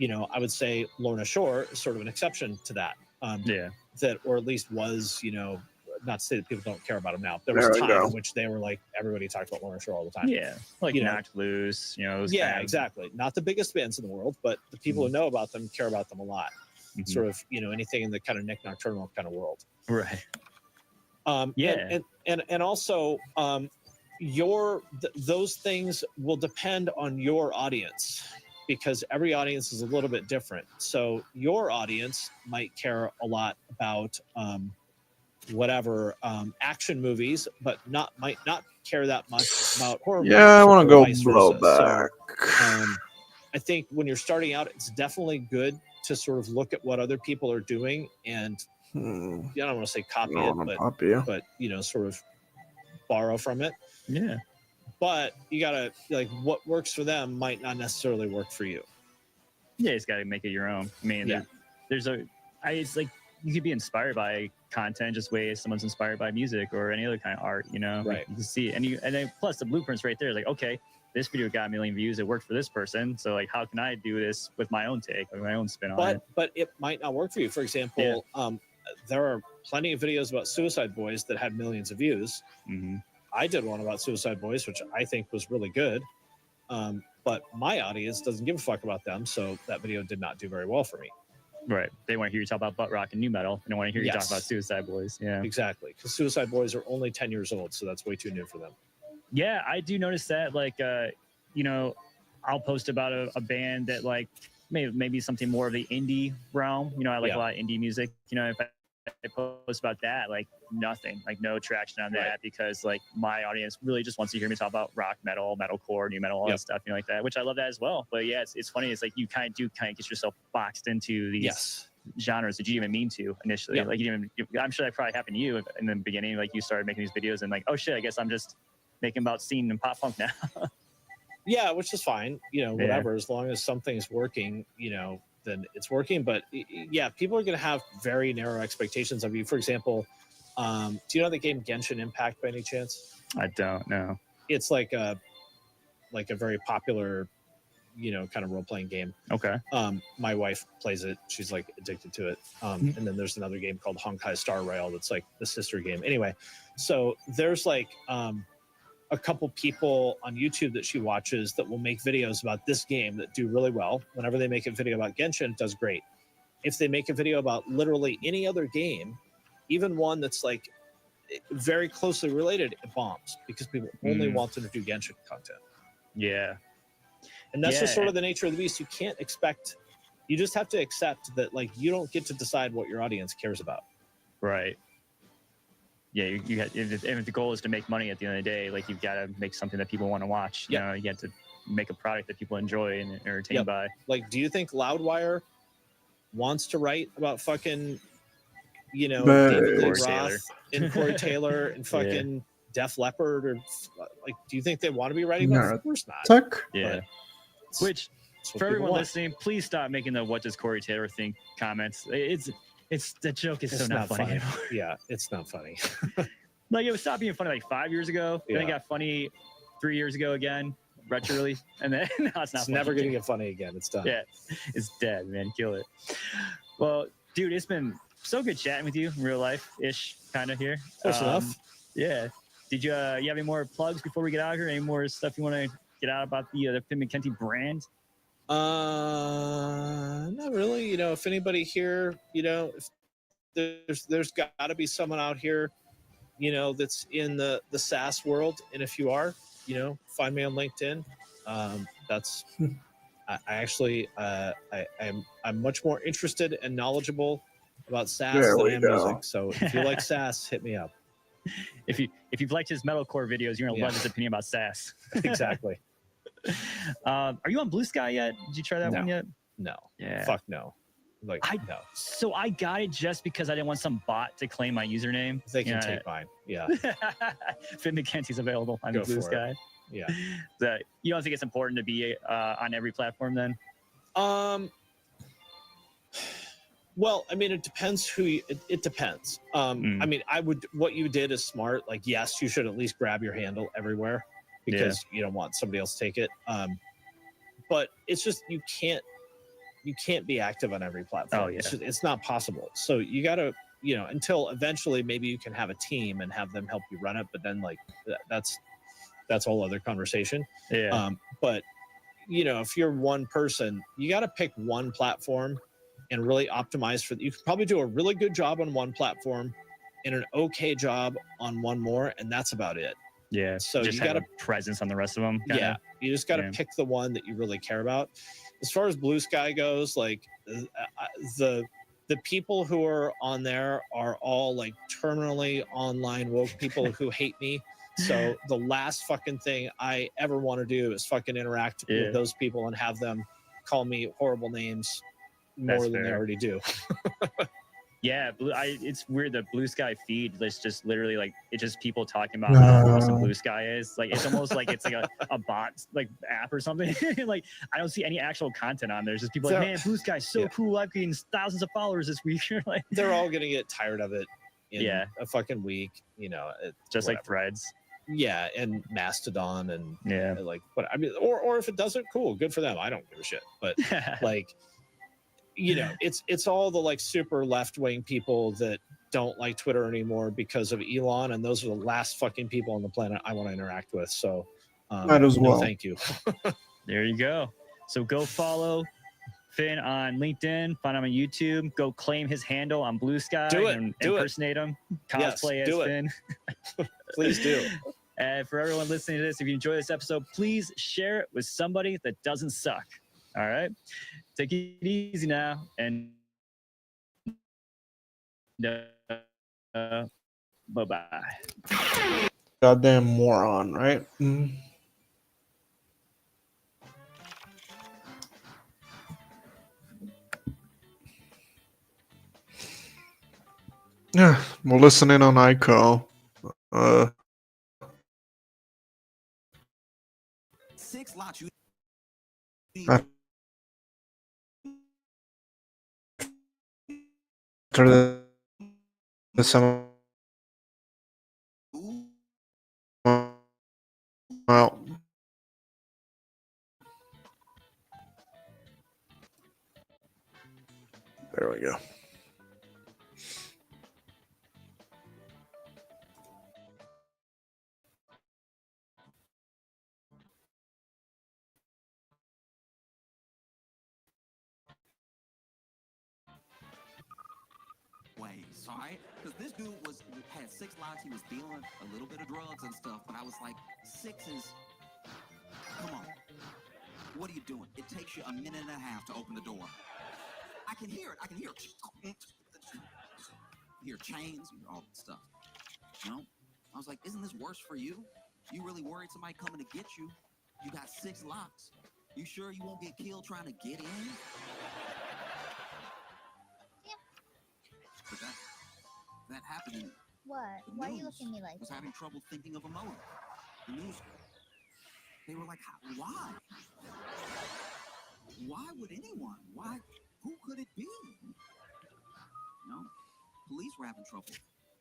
I would say Lorna Shore is sort of an exception to that. Yeah. That, or at least was, not to say that people don't care about them now. There was There a we time go. in which they were like everybody talked about Lorna Shore all the time. Yeah, like You know, Knocked Loose, those Yeah, kind of- exactly. Not the biggest bands in the world, but the people who know about them care about them a lot. Mhm. Sort of, anything in the kind of Nick Nocturnal kind of world. Right. Yeah, and also those things will depend on your audience because every audience is a little bit different. So your audience might care a lot about action movies, but might not care that much about horror movies. Yeah, I want or to vice go blow versa. back. So, I think when you're starting out, it's definitely good to sort of look at what other people are doing and I don't want to say copy I it, wanna but pop you. sort of borrow from it. Yeah. But you gotta what works for them might not necessarily work for you. Yeah, you just got to make it your own. I mean, Yeah. it's like you could be inspired by content just way someone's inspired by music or any other kind of art, Like, Right. you can see it. And then plus the blueprint's right there. Like, okay, this video got 1 million views. It worked for this person. So like, how can I do this with my own take, with my own spin on it? But it might not work for you. For example, there are plenty of videos about Suicide Boys that had millions of views. Mm-hmm. I did one about Suicide Boys, which I think was really good. But my audience doesn't give a fuck about them, so that video did not do very well for me. Right. They want to hear you talk about butt rock and new metal. They don't want to hear you talk Yes. about Suicide Boys. Yeah. Exactly, because Suicide Boys are only 10 years old, so that's way too new for them. Yeah, I do notice that. Like, I'll post about a band that like maybe something more of the indie realm. I like Yeah. a lot of indie music. If I post about that, like nothing, like no traction on that Right. because like my audience really just wants to hear me talk about rock, metal, metalcore, new metal, all Yep. that stuff, like that, which I love that as well. But yeah, it's funny. It's like you kind of get yourself boxed into these Yes. genres that you didn't even mean to initially. Yeah. Like I'm sure that probably happened to you in the beginning. Like you started making these videos and like, oh shit, I guess I'm just making about scene and pop punk now. Yeah, which is fine. Whatever, as long as something's working, then it's working. But yeah, people are going to have very narrow expectations of you. For example, do you know the game Genshin Impact by any chance? I don't know. It's like a very popular, kind of role-playing game. Okay. My wife plays it. She's like addicted to it. And then there's another game called Honkai Star Rail that's like the sister game. Anyway, so there's like a couple people on YouTube that she watches that will make videos about this game that do really well. Whenever they make a video about Genshin, it does great. If they make a video about literally any other game, even one that's like very closely related, it bombs because people only want to do Genshin content. Yeah. And that's just Yeah. sort of the nature of the beast. You can't expect, you just have to accept that like you don't get to decide what your audience cares about. Right. Yeah, you got if the goal is to make money at the end of the day, like you've got to make something that people want to watch. You know, you have to make a product that people enjoy and are entertained by. Like, do you think Loudwire wants to write about fucking, you know, But- David Lee Corey Roth Taylor. and Corey Taylor and fucking Def Leppard, or like, do you think they want to be writing about? No. It? Of course not. Tuck. Yeah. But it's- Which, it's what for people everyone want. listening, please stop making the "What does Corey Taylor think?" comments. It's the joke is It's so not funny. anymore. Yeah, it's not funny. Like it was stopped being funny like 5 years ago. Then it Yeah. got funny 3 years ago again, retroly, and then now it's not. It's funny never going to again. get funny again. It's done. Yeah, it's dead, man. Kill it. Well, dude, it's been so good chatting with you in real life ish, kind of here. Close enough. Yeah. Did you you have any more plugs before we get out of here? Any more stuff you want to get out about the Finn McKenty brand? Not really. You know, if anybody here, you know, if there's got to be someone out here, you know, that's in the SaaS world, and if you are, you know, find me on LinkedIn. That's I actually I'm much more interested and knowledgeable about SaaS There than we I am go. music. So if you like SaaS, hit me up. If you've liked his metalcore videos, you're gonna Yeah. love his opinion about SaaS. Exactly. Are you on Blue Sky yet? Did you try that one No. yet? No. Yeah. Fuck no. Like no. So I got it just because I didn't want some bot to claim my username. They can Yeah. take mine. Yeah. Finn McKenty's available on Go Blue for it. Sky. Yeah. You don't think it's important to be on every platform then? Well, I mean, it depends who you, it depends. I mean, what you did is smart. Like, yes, you should at least grab your handle everywhere because you don't want somebody else to take it. But it's just, you can't be active on every platform. Oh, yeah. It's not possible. So you got to, you know, until eventually maybe you can have a team and have them help you run it. But then like, that's a whole other conversation. Yeah. But you know, if you're one person, you got to pick one platform and really optimize for. You can probably do a really good job on one platform and an okay job on one more, and that's about it. Yeah. So just you have got to a presence on the rest of them. kinda. yeah, you just got to Yeah. pick the one that you really care about. As far as Blue Sky goes, like the people who are on there are all like terminally online woke people who hate me. So the last fucking thing I ever want to do is fucking interact Yeah. with those people and have them call me horrible names more That's than they fair. already do. Yeah, it's weird. The Blue Sky feed is just literally like it's just people talking about how awesome Blue Sky is. Like it's almost like it's like a bot like app or something. Like I don't see any actual content on there. It's just people like, So- man, Blue Sky's so Yeah. cool. I've gained thousands of followers this week. You're like They're all gonna get tired of it in Yeah. a fucking week. You know, just like whatever. Threads. Yeah, and Mastodon and Yeah. like what I mean, or if it doesn't, cool, good for them. I don't give a shit. But like, you know, it's all the like super left wing people that don't like Twitter anymore because of Elon, and those are the last fucking people on the planet I want to interact with. So Might as no, well. thank you. There you go. So go follow Finn on LinkedIn, find him on YouTube, go claim his handle on Blue Sky Do it, and do it. impersonate him, Yes, cosplay as do it. Finn. Please do. And for everyone listening to this, if you enjoy this episode, please share it with somebody that doesn't suck. All right? Take it easy now. And bye-bye. Goddamn moron, right? Mm. Yeah, we'll listen in on ICO. Six lots you After the summer. Well, there we go. ways, all right? Because this dude had 6 lots. He was dealing a little bit of drugs and stuff, but I was like, 6 is, come on. What are you doing? It takes you a minute and a half to open the door. I can hear it. I can hear it. Hear chains, hear all that stuff. You know? I was like, isn't this worse for you? You really worried somebody coming to get you? You got 6 locks. You sure you won't get killed trying to get in? But that happened in What? the Why are you news. looking at me like I was that? having trouble thinking of a motive. The news, they were like, why? Why would anyone? Why? Who could it be? You know, police were having trouble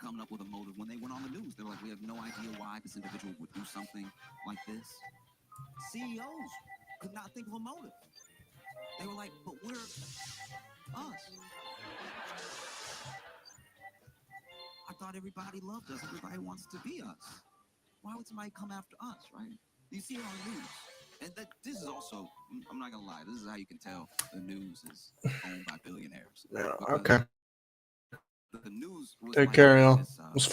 coming up with a motive when they went on the news. They were like, we have no idea why this individual would do something like this. CEOs could not think of a motive. They were like, but we're us. I thought everybody loved us. Everybody wants to be us. Why would somebody come after us, right? You see it on the news. And this is also, I'm not going to lie, this is how you can tell the news is owned by billionaires. Yeah, Because okay. The news was Take like care, y'all. this, It was